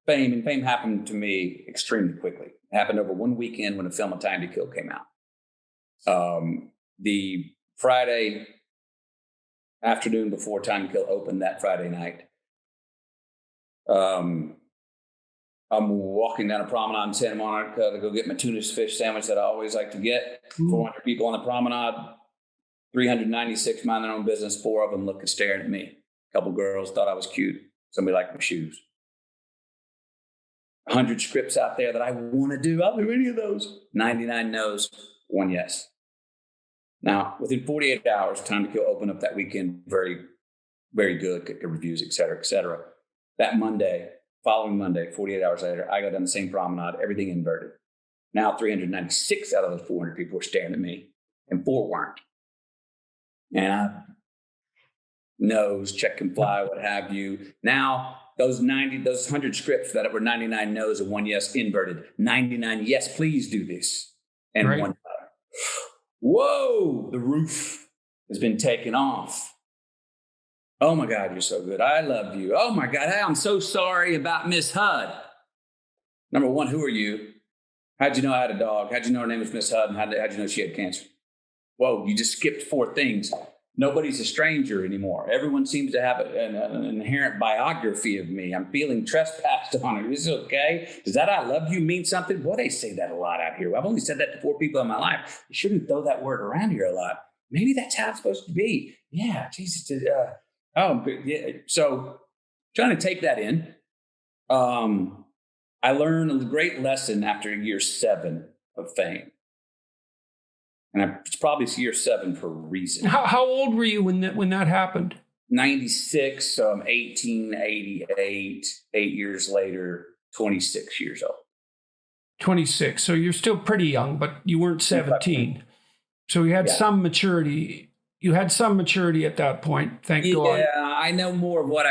fame happened to me extremely quickly. It happened over one weekend when the film A Time to Kill came out. The Friday afternoon before Time to Kill opened that Friday night, I'm walking down a promenade in Santa Monica to go get my tuna fish sandwich that I always like to get. 400 people on the promenade, 396 mind their own business. 4 of them looking, staring at me. A couple girls thought I was cute. Somebody liked my shoes. 100 scripts out there that I want to do. I'll do any of those. 99 no's, 1 yes. Now, within 48 hours, Time to Kill opened up that weekend. Very, very good. Good reviews, et cetera, et cetera. That following Monday, 48 hours later, I go down the same promenade, everything inverted. Now 396 out of those 400 people were staring at me, and 4 weren't. And no's, check and fly, what have you. Now, those 100 scripts that were 99 no's and 1 yes inverted. 99 yes, please do this. And 1 no. Whoa, the roof has been taken off. Oh my God, you're so good. I love you. Oh my God, I'm so sorry about Miss Hud. Number one, who are you? How'd you know I had a dog? How'd you know her name was Miss Hud? And how'd you know she had cancer? Whoa, you just skipped 4 things. Nobody's a stranger anymore. Everyone seems to have an inherent biography of me. I'm feeling trespassed on. Is this okay? Does that I love you mean something? Boy, they say that a lot out here. I've only said that to 4 people in my life. You shouldn't throw that word around here a lot. Maybe that's how it's supposed to be. Yeah, Jesus. Yeah. So trying to take that in, I learned a great lesson after year 7 of fame. And it's probably year 7 for a reason. How old were you when that happened? 96, so I'm 1888, 8 years later, 26 years old. 26. So you're still pretty young, but you weren't 17. So you had some maturity. You had some maturity at that point, thank God. Yeah, I know more of what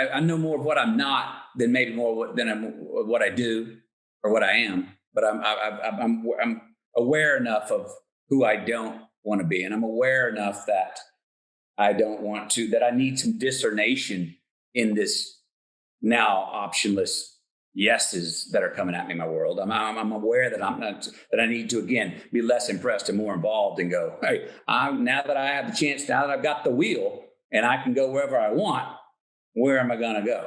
I'm not than maybe more than what I do or what I am. But I'm aware enough of who I don't want to be. And I'm aware enough that I need some discernation in this now optionless yeses that are coming at me in my world. I'm aware that that I need to, again, be less impressed and more involved and go, hey, now that I have the chance, now that I've got the wheel and I can go wherever I want, where am I going to go?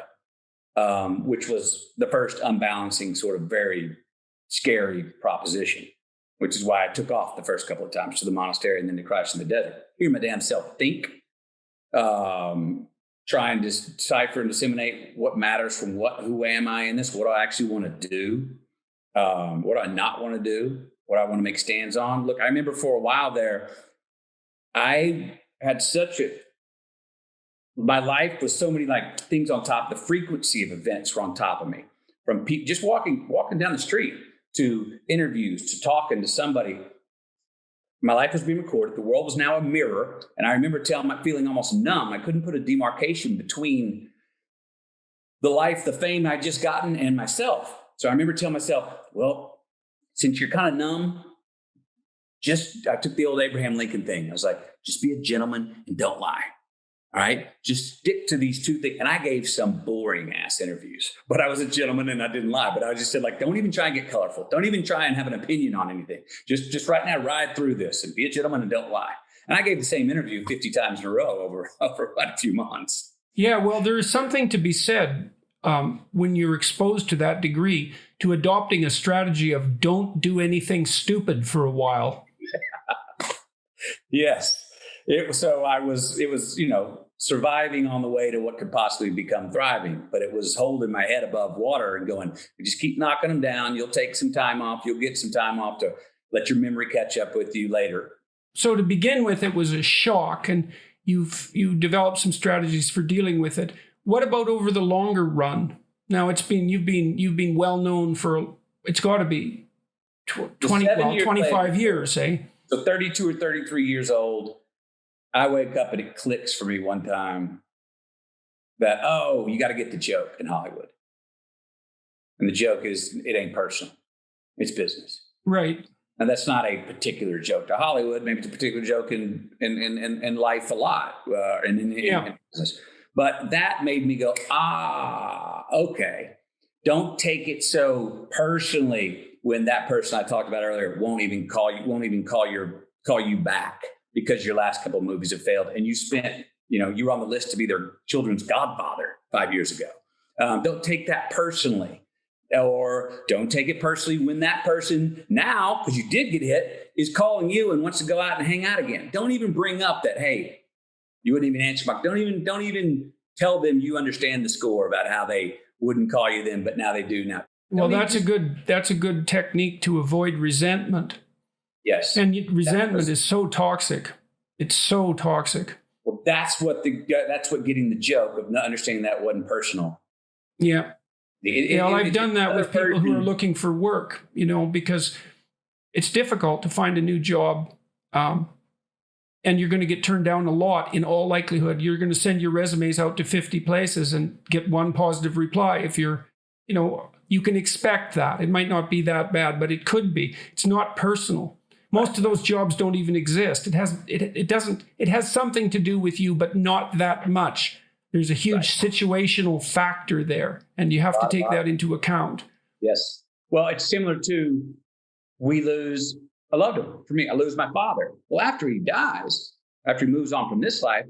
Which was the first unbalancing, sort of very scary proposition, which is why I took off the first couple of times to the monastery and then to Christ in the desert. Hear my damn self think, try and decipher and disseminate what matters from who am I in this? What do I actually want to do? What do I not want to do? What do I want to make stands on? Look, I remember for a while there, I had my life was so many like things on top. The frequency of events were on top of me, from just walking down the street to interviews to talking to somebody. My life was being recorded. The world was now a mirror. And I remember feeling almost numb. I couldn't put a demarcation between the life, the fame I'd just gotten, and myself. So I remember telling myself, well, since you're kind of numb, I took the old Abraham Lincoln thing. I was like, just be a gentleman and don't lie. All right, just stick to these two things. And I gave some boring ass interviews, but I was a gentleman and I didn't lie. But I just said, like, don't even try and get colorful. Don't even try and have an opinion on anything. Just right now, ride through this and be a gentleman and don't lie. And I gave the same interview 50 times in a row over quite a few months. Yeah, well, there is something to be said when you're exposed to that degree to adopting a strategy of don't do anything stupid for a while. Yes. It was, surviving on the way to what could possibly become thriving, but it was holding my head above water and going, just keep knocking them down. You'll take some time off. You'll get some time off to let your memory catch up with you later. So to begin with, it was a shock, and you developed some strategies for dealing with it. What about over the longer run? Now you've been well known for, it's got to be 25 years, eh? So 32 or 33 years old. I wake up and it clicks for me one time that, you got to get the joke in Hollywood. And the joke is, it ain't personal. It's business. Right. And that's not a particular joke to Hollywood. Maybe it's a particular joke in life a lot, in business. But that made me go, okay. Don't take it so personally when that person I talked about earlier won't even call you back, because your last couple of movies have failed and you spent, you were on the list to be their children's godfather 5 years ago. Don't take that personally, or don't take it personally when that person now, because you did get hit, is calling you and wants to go out and hang out again. Don't even bring up that, hey, you wouldn't even answer back. Don't even tell them you understand the score about how they wouldn't call you then, but now they do now. Well, that's a good technique to avoid resentment. Yes. And resentment is so toxic. It's so toxic. Well, that's what getting the joke of not understanding that wasn't personal. Yeah. I've done that with people who are looking for work, because it's difficult to find a new job. And you're going to get turned down a lot in all likelihood. You're going to send your resumes out to 50 places and get one positive reply. If you're, you can expect that. It might not be that bad, but it could be. It's not personal. Most of those jobs don't even exist. It has something to do with you, but not that much. There's a huge situational factor there, and you have to take that into account. Yes. Well, it's similar to, we lose a loved one. For me, I lose my father. Well, after he dies, after he moves on from this life,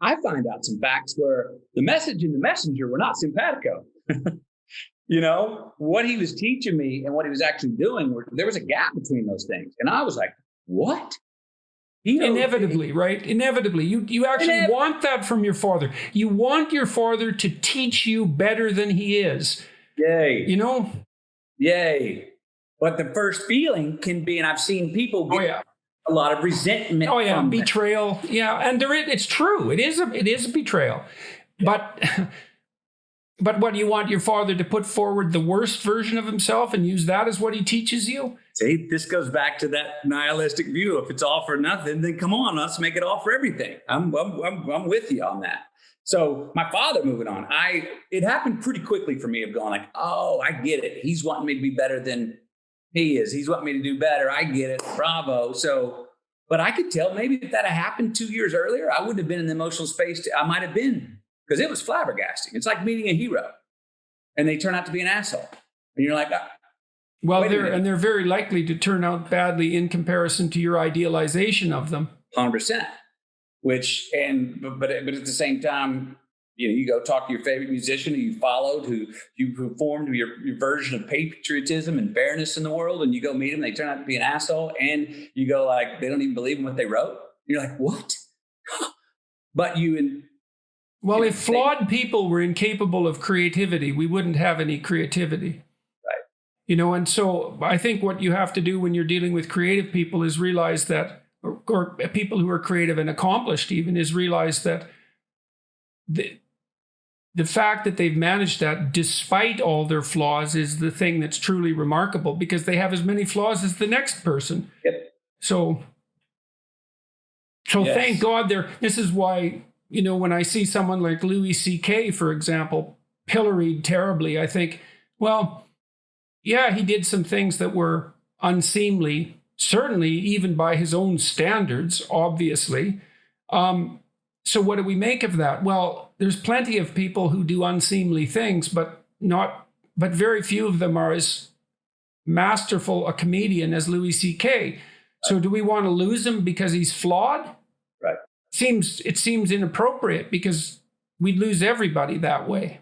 I find out some facts where the message and the messenger were not simpatico. What he was teaching me and what he was actually doing, there was a gap between those things. And I was like, what? Inevitably, right? Inevitably. You actually want that from your father. You want your father to teach you better than he is. Yay. Yay. But the first feeling can be, and I've seen people get a lot of resentment. Oh, yeah. From betrayal. That. Yeah. And it's true. It is a betrayal. Yeah. But what, do you want your father to put forward the worst version of himself and use that as what he teaches you? See, this goes back to that nihilistic view. If it's all for nothing, then come on, let's make it all for everything. I'm with you on that. So my father moving on, it happened pretty quickly for me of going like, oh, I get it. He's wanting me to be better than he is. He's wanting me to do better. I get it. Bravo. So, but I could tell maybe if that had happened 2 years earlier, I wouldn't have been in the emotional space. I might have been. Because it was flabbergasting. It's like meeting a hero. and they turn out to be an asshole. And you're like, well, they're very likely to turn out badly in comparison to your idealization of them. 100%. But at the same time, you go talk to your favorite musician who you followed, who formed your version of patriotism and fairness in the world, and you go meet them, they turn out to be an asshole, and you go like, they don't even believe in what they wrote. You're like, what? But if flawed people were incapable of creativity, we wouldn't have any creativity. Right. And so I think what you have to do when you're dealing with creative people is realize that, or people who are creative and accomplished even, is realize that the fact that they've managed that despite all their flaws is the thing that's truly remarkable, because they have as many flaws as the next person. Yep. So yes. Thank God this is why, when I see someone like Louis C.K., for example, pilloried terribly, I think, well, yeah, he did some things that were unseemly, certainly even by his own standards, obviously. So what do we make of that? Well, there's plenty of people who do unseemly things, but very few of them are as masterful a comedian as Louis C.K. So do we want to lose him because he's flawed? Right. It seems inappropriate, because we'd lose everybody that way.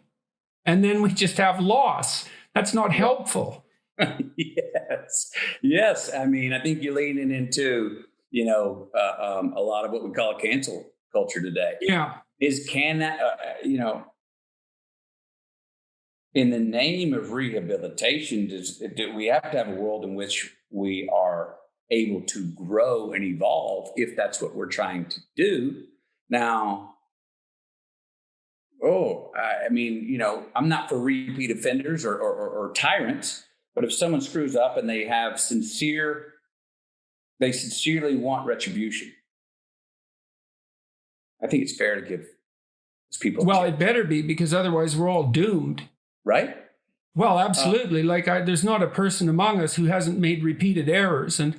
And then we just have loss. That's not helpful. Yes. I mean, I think you're leaning into, a lot of what we call cancel culture today. Yeah. Can that, in the name of rehabilitation, do we have to have a world in which we are able to grow and evolve, if that's what we're trying to do? Now, I'm not for repeat offenders or tyrants, but if someone screws up and they sincerely want retribution, I think it's fair to give those people. Well, it better be, because otherwise we're all doomed. Right? Well, absolutely. There's not a person among us who hasn't made repeated errors, and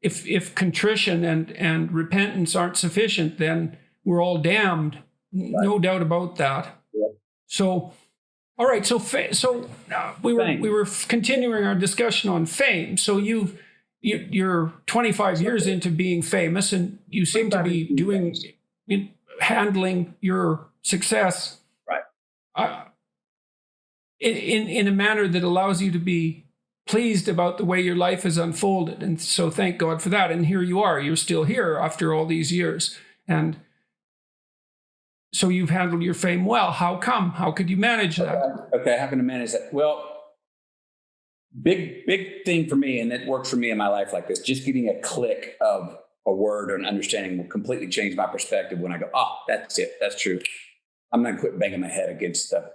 if contrition and repentance aren't sufficient, then we're all damned. Right. No doubt about that. Yep. So, all right. So we were continuing our discussion on fame. So you're 25 years into being famous, and you seem to be handling your success, right, in a manner that allows you to be pleased about the way your life has unfolded. And so thank God for that. And here you are. You're still here after all these years. And so you've handled your fame well. How come? How could you manage that? Okay, how can I manage that? Well, big thing for me, and it works for me in my life like this, just getting a click of a word or an understanding will completely change my perspective when I go, that's it. That's true. I'm going to quit banging my head against the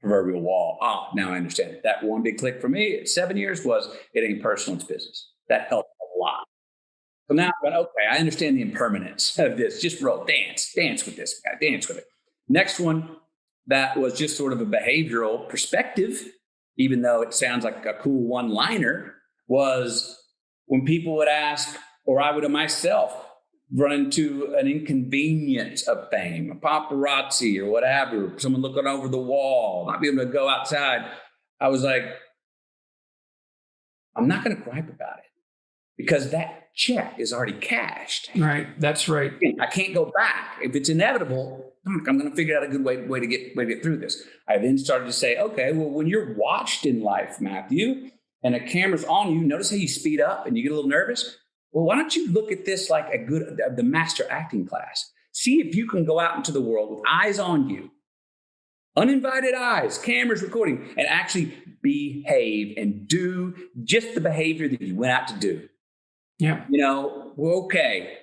proverbial wall. Now I understand. That one big click for me at 7 years was, it ain't personal, it's business. That helped a lot. So now I'm going, okay, I understand the impermanence of this. Just roll, dance with this guy, dance with it. Next one, that was just sort of a behavioral perspective, even though it sounds like a cool one-liner, was when people would ask, or I would have myself run into an inconvenience of fame, a paparazzi or whatever, someone looking over the wall, not be able to go outside. I was like, I'm not going to gripe about it, because that check is already cashed. Right. That's right. I can't go back. If it's inevitable, I'm going to figure out a good way to get through this. I then started to say, okay, well, when you're watched in life, Matthew, and a camera's on you, notice how you speed up and you get a little nervous? Well, why don't you look at this like the master acting class? See if you can go out into the world with eyes on you, uninvited eyes, cameras recording, and actually behave and do just the behavior that you went out to do. Yeah. Okay,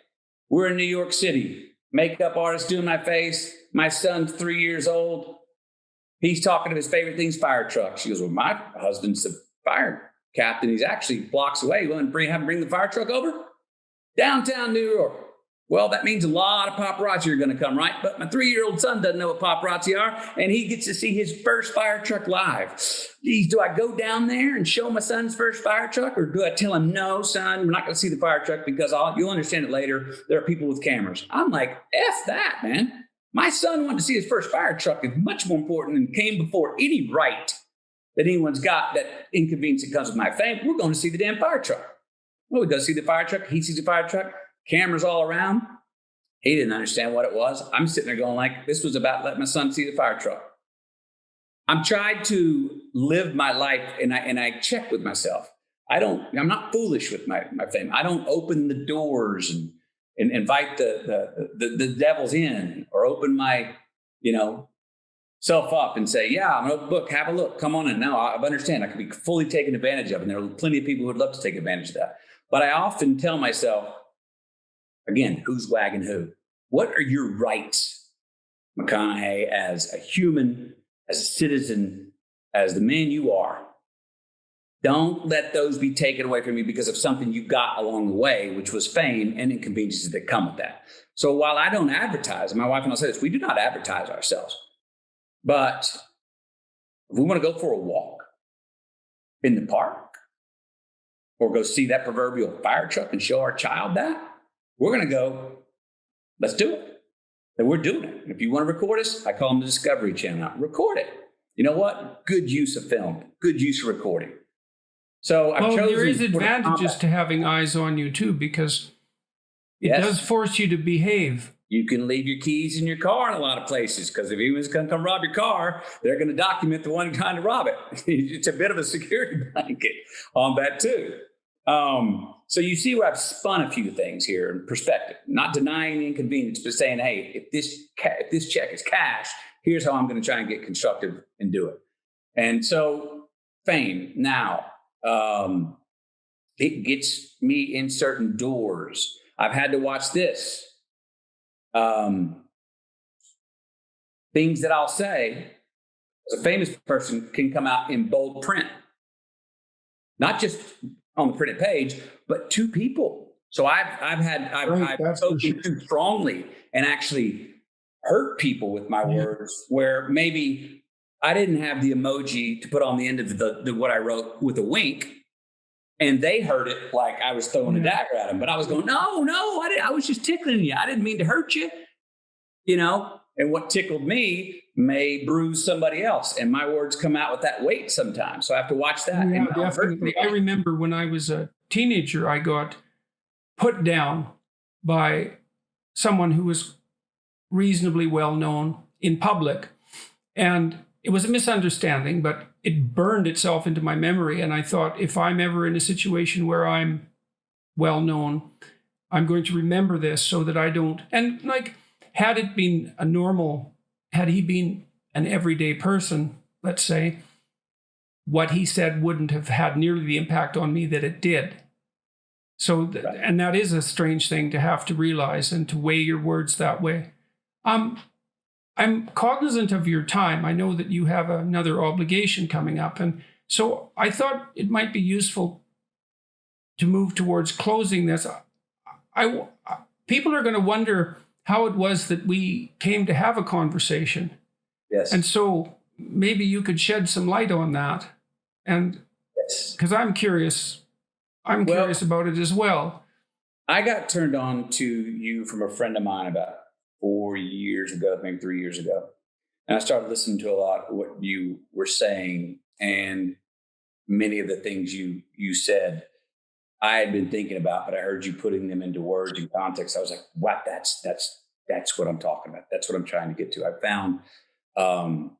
we're in New York City. Makeup artist doing my face. My son's 3 years old. He's talking to his favorite thing's fire truck. She goes, well, my husband's the fire captain. He's actually blocks away. You want to have him bring the fire truck over? Downtown New York. Well, that means a lot of paparazzi are going to come, right? But my 3-year-old son doesn't know what paparazzi are, and he gets to see his first fire truck live. Geez, do I go down there and show my son's first fire truck, or do I tell him, no, son, we're not going to see the fire truck because you'll understand it later. There are people with cameras. I'm like, F that, man. My son wanted to see his first fire truck is much more important and came before any right that anyone's got, that inconvenience that comes with my fame. We're going to see the damn fire truck. Well, he does see the fire truck. He sees the fire truck. Cameras all around. He didn't understand what it was. I'm sitting there going like, this was about letting my son see the fire truck. I'm trying to live my life, and I check with myself. I'm not foolish with my fame. I don't open the doors and invite the devils in, or open my, self up and say, yeah, I'm an open book, have a look, come on in. No, I understand. I could be fully taken advantage of. And there are plenty of people who would love to take advantage of that. But I often tell myself, again, who's wagging who? What are your rights, McConaughey, as a human, as a citizen, as the man you are? Don't let those be taken away from you because of something you got along the way, which was fame and inconveniences that come with that. So while I don't advertise, my wife and I say this, we do not advertise ourselves. But if we want to go for a walk in the park or go see that proverbial fire truck and show our child that, we're going to go, let's do it. And we're doing it. And if you want to record us, I call them the Discovery Channel. Record it. You know what? Good use of film, good use of recording. So there is advantages to having eyes on you too, because it does force you to behave. You can leave your keys in your car in a lot of places, because if anyone's going to come rob your car, they're going to document the one trying to rob it. It's a bit of a security blanket on that too. So you see where I've spun a few things here in perspective, not denying the inconvenience, but saying, hey, if this check is cash, here's how I'm going to try and get constructive and do it. And so fame now, it gets me in certain doors. I've had to watch this. Things that I'll say as a famous person can come out in bold print, not just on the printed page, but to people. So I've spoken too strongly and actually hurt people with my words, where maybe I didn't have the emoji to put on the end of the what I wrote with a wink, and they heard it like I was throwing a dagger at them. But I was going, no, I was just tickling you. I didn't mean to hurt you, And what tickled me may bruise somebody else, and my words come out with that weight sometimes. So I have to watch that. Yeah, definitely. I remember when I was a teenager, I got put down by someone who was reasonably well known in public, and it was a misunderstanding, but it burned itself into my memory. And I thought, if I'm ever in a situation where I'm well known, I'm going to remember this so that I don't. And had he been an everyday person, let's say, what he said wouldn't have had nearly the impact on me that it did. So, and that is a strange thing to have to realize and to weigh your words that way. I'm cognizant of your time. I know that you have another obligation coming up. And so I thought it might be useful to move towards closing this. People are going to wonder how it was that we came to have a conversation. Yes. And so maybe you could shed some light on that. And because I'm curious about it as well. I got turned on to you from a friend of mine about 4 years ago, maybe 3 years ago. And I started listening to a lot of what you were saying, and many of the things you said I had been thinking about, but I heard you putting them into words and context. I was like, wow, that's what I'm talking about. That's what I'm trying to get to. I found, and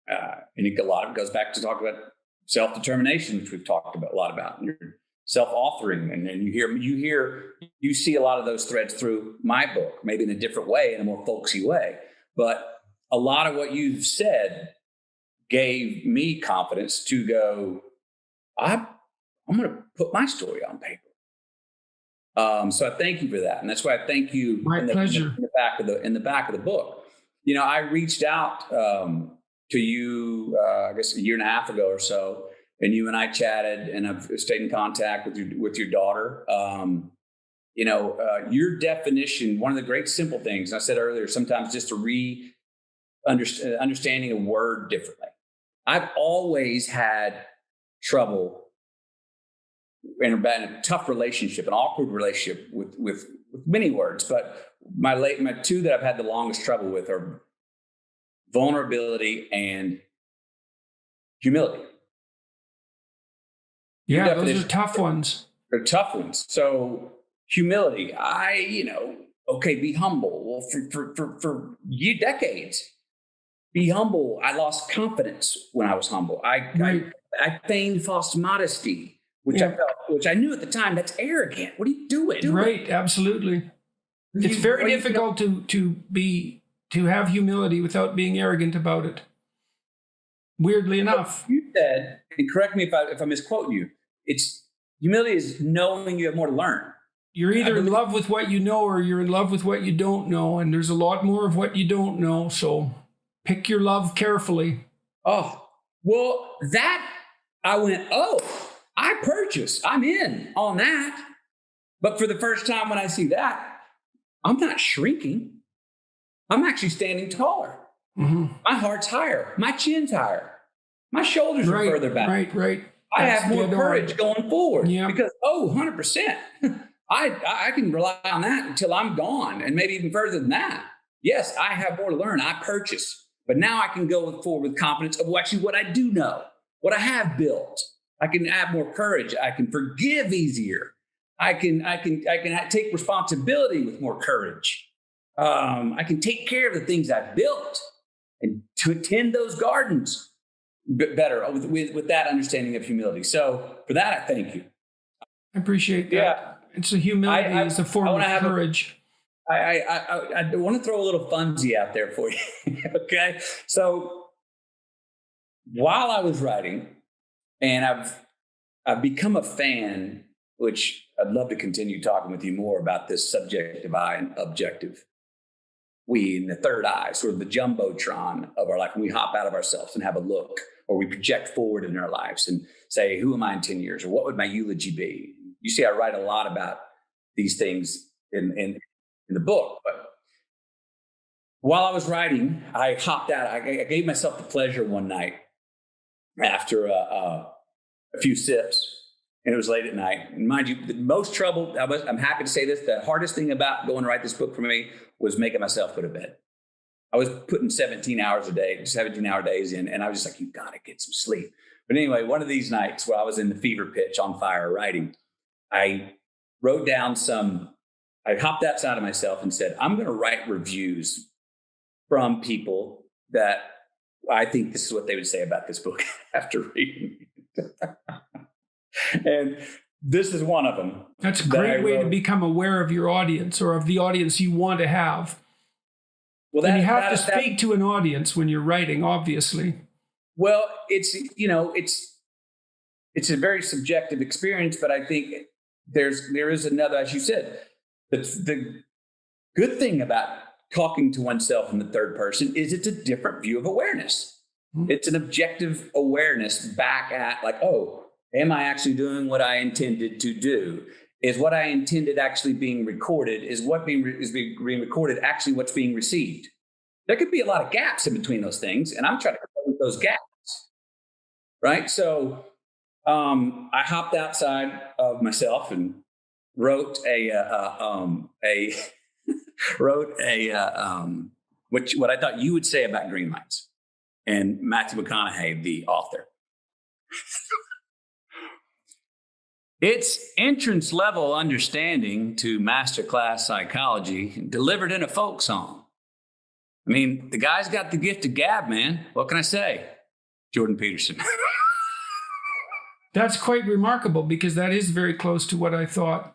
a lot of it goes back to talk about self-determination, which we've talked about a lot about, and self-authoring. And then you see a lot of those threads through my book, maybe in a different way, in a more folksy way. But a lot of what you've said gave me confidence to go, I'm going to put my story on paper. So I thank you for that. And that's why I thank you pleasure. In the back of the book. I reached out to you, I guess a year and a half ago or so, and you and I chatted, and I've stayed in contact with your daughter. Your definition, one of the great simple things I said earlier, sometimes just to understanding a word differently. I've always had trouble in a tough relationship, an awkward relationship with many words, but my two that I've had the longest trouble with are vulnerability, and humility. Yeah, those are tough ones. They're tough ones. So humility, be humble. Well, for decades, be humble. I lost confidence when I was humble. I feigned false modesty, which I knew at the time that's arrogant. What are you doing? Right, absolutely. It's very difficult to have humility without being arrogant about it. Weirdly enough, you said, and correct me if I misquote you. Humility is knowing you have more to learn. You're either in love with what you know or you're in love with what you don't know, and there's a lot more of what you don't know. So pick your love carefully. Oh, well, that I went, I purchase. I'm in on that. But for the first time when I see that, I'm not shrinking. I'm actually standing taller. Mm-hmm. My heart's higher. My chin's higher. My shoulders are further back. Right. I have more courage going forward because, 100%. I can rely on that until I'm gone and maybe even further than that. Yes, I have more to learn. I purchase. But now I can go forward with confidence of actually what I do know, what I have built. I can have more courage. I can forgive easier. I can take responsibility with more courage. I can take care of the things I've built and to attend those gardens better with that understanding of humility. So for that, I thank you. I appreciate that. Yeah. It's a humility. It's a form of courage. I want to throw a little funsy out there for you. Okay. So while I was writing, and I've become a fan, which I'd love to continue talking with you more about this subjective I and objective we in the third eye, sort of the jumbotron of our life. When we hop out of ourselves and have a look, or we project forward in our lives and say, who am I in 10 years? Or what would my eulogy be? You see, I write a lot about these things in the book. But while I was writing, I hopped out. I gave myself the pleasure one night after a few sips, and it was late at night. And mind you, the most trouble, I'm happy to say this, the hardest thing about going to write this book for me was making myself go to bed. I was putting 17-hour days in, and I was just like, you got to get some sleep. But anyway, one of these nights where I was in the fever pitch on fire writing, I wrote down I hopped outside of myself and said, I'm going to write reviews from people that I think this is what they would say about this book after reading it. And this is one of them. That's a great way to become aware of your audience or of the audience you want to have. Well, and you have to speak to an audience when you're writing, obviously. Well, it's a very subjective experience, but I think there is another, as you said, the good thing about talking to oneself in the third person is it's a different view of awareness. Mm-hmm. It's an objective awareness back at am I actually doing what I intended to do? Is what I intended actually being recorded? Is being recorded actually what's being received? There could be a lot of gaps in between those things, and I'm trying to close those gaps, right? So I hopped outside of myself and wrote what I thought you would say about Greenlights, and Matthew McConaughey, the author. It's entrance level understanding to masterclass psychology delivered in a folk song. I mean, the guy's got the gift of gab, man. What can I say? Jordan Peterson. That's quite remarkable because that is very close to what I thought.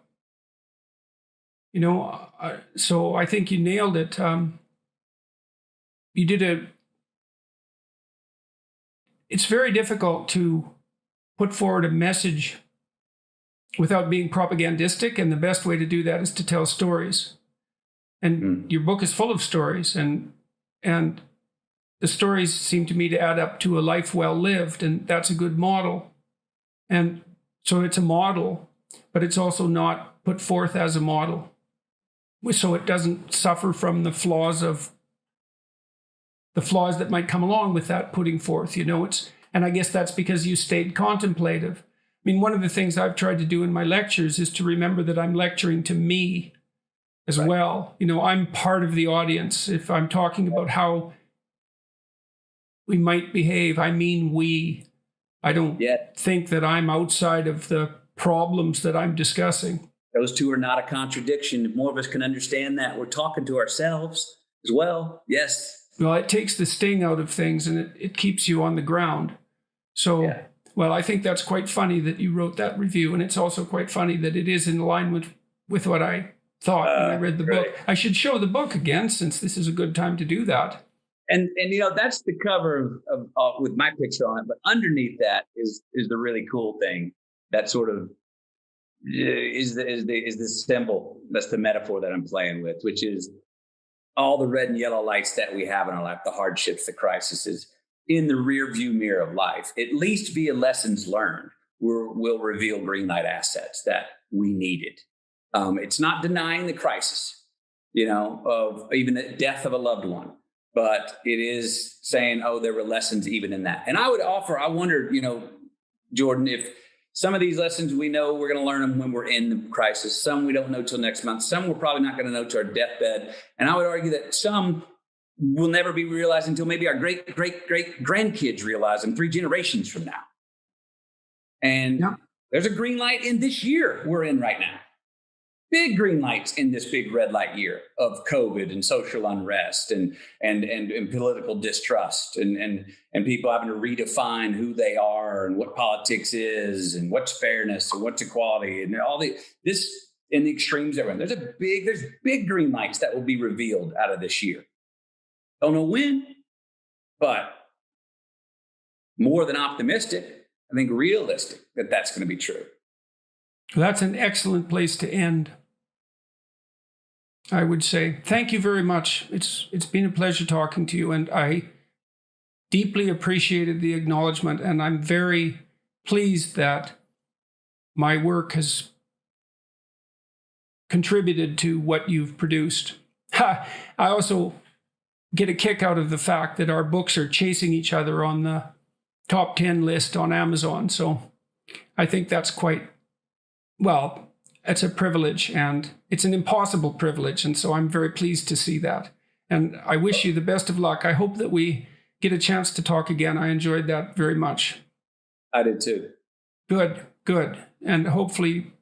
So I think you nailed it. It's very difficult to put forward a message without being propagandistic, and the best way to do that is to tell stories. And your book is full of stories, and the stories seem to me to add up to a life well lived, and that's a good model. And so it's a model, but it's also not put forth as a model, so it doesn't suffer from the flaws that might come along with that putting forth. And I guess that's because you stayed contemplative. I mean, one of the things I've tried to do in my lectures is to remember that I'm lecturing to me as well. I'm part of the audience. If I'm talking about how we might behave. I mean, I don't think that I'm outside of the problems that I'm discussing. Those two are not a contradiction. If more of us can understand that, we're talking to ourselves as well. Yes. Well, it takes the sting out of things, and it keeps you on the ground. So, well, I think that's quite funny that you wrote that review, and it's also quite funny that it is in line with what I thought when I read the book. I should show the book again, since this is a good time to do that. And that's the cover of with my picture on it, but underneath that is the really cool thing that sort of is the symbol. That's the metaphor that I'm playing with, which is all the red and yellow lights that we have in our life, the hardships, the crises, in the rear view mirror of life, at least via lessons learned, will reveal green light assets that we needed. It's not denying the crisis, of even the death of a loved one, but it is saying, oh, there were lessons even in that. And I would offer, I wondered, Jordan, if some of these lessons we know we're going to learn them when we're in the crisis. Some we don't know till next month. Some we're probably not going to know till our deathbed. And I would argue that some will never be realized until maybe our great grandkids realize them 3 generations from now. And there's a green light in this year we're in right now. Big green lights in this big red light year of COVID and social unrest and political distrust and people having to redefine who they are and what politics is and what's fairness and what's equality and all this in the extremes everyone. There's big green lights that will be revealed out of this year. Don't know when, but more than optimistic, I think realistic that that's going to be true. Well, that's an excellent place to end. I would say thank you very much. It's been a pleasure talking to you, and I deeply appreciated the acknowledgement, and I'm very pleased that my work has contributed to what you've produced. I also get a kick out of the fact that our books are chasing each other on the top 10 list on Amazon. So I think that's it's a privilege, and it's an impossible privilege. And so I'm very pleased to see that. And I wish you the best of luck. I hope that we get a chance to talk again. I enjoyed that very much. I did too. Good. And hopefully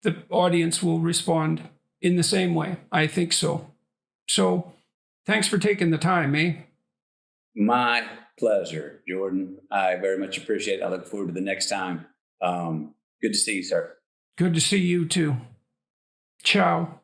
the audience will respond in the same way. I think so. So thanks for taking the time, eh? My pleasure, Jordan. I very much appreciate it. I look forward to the next time. Good to see you, sir. Good to see you too. Ciao.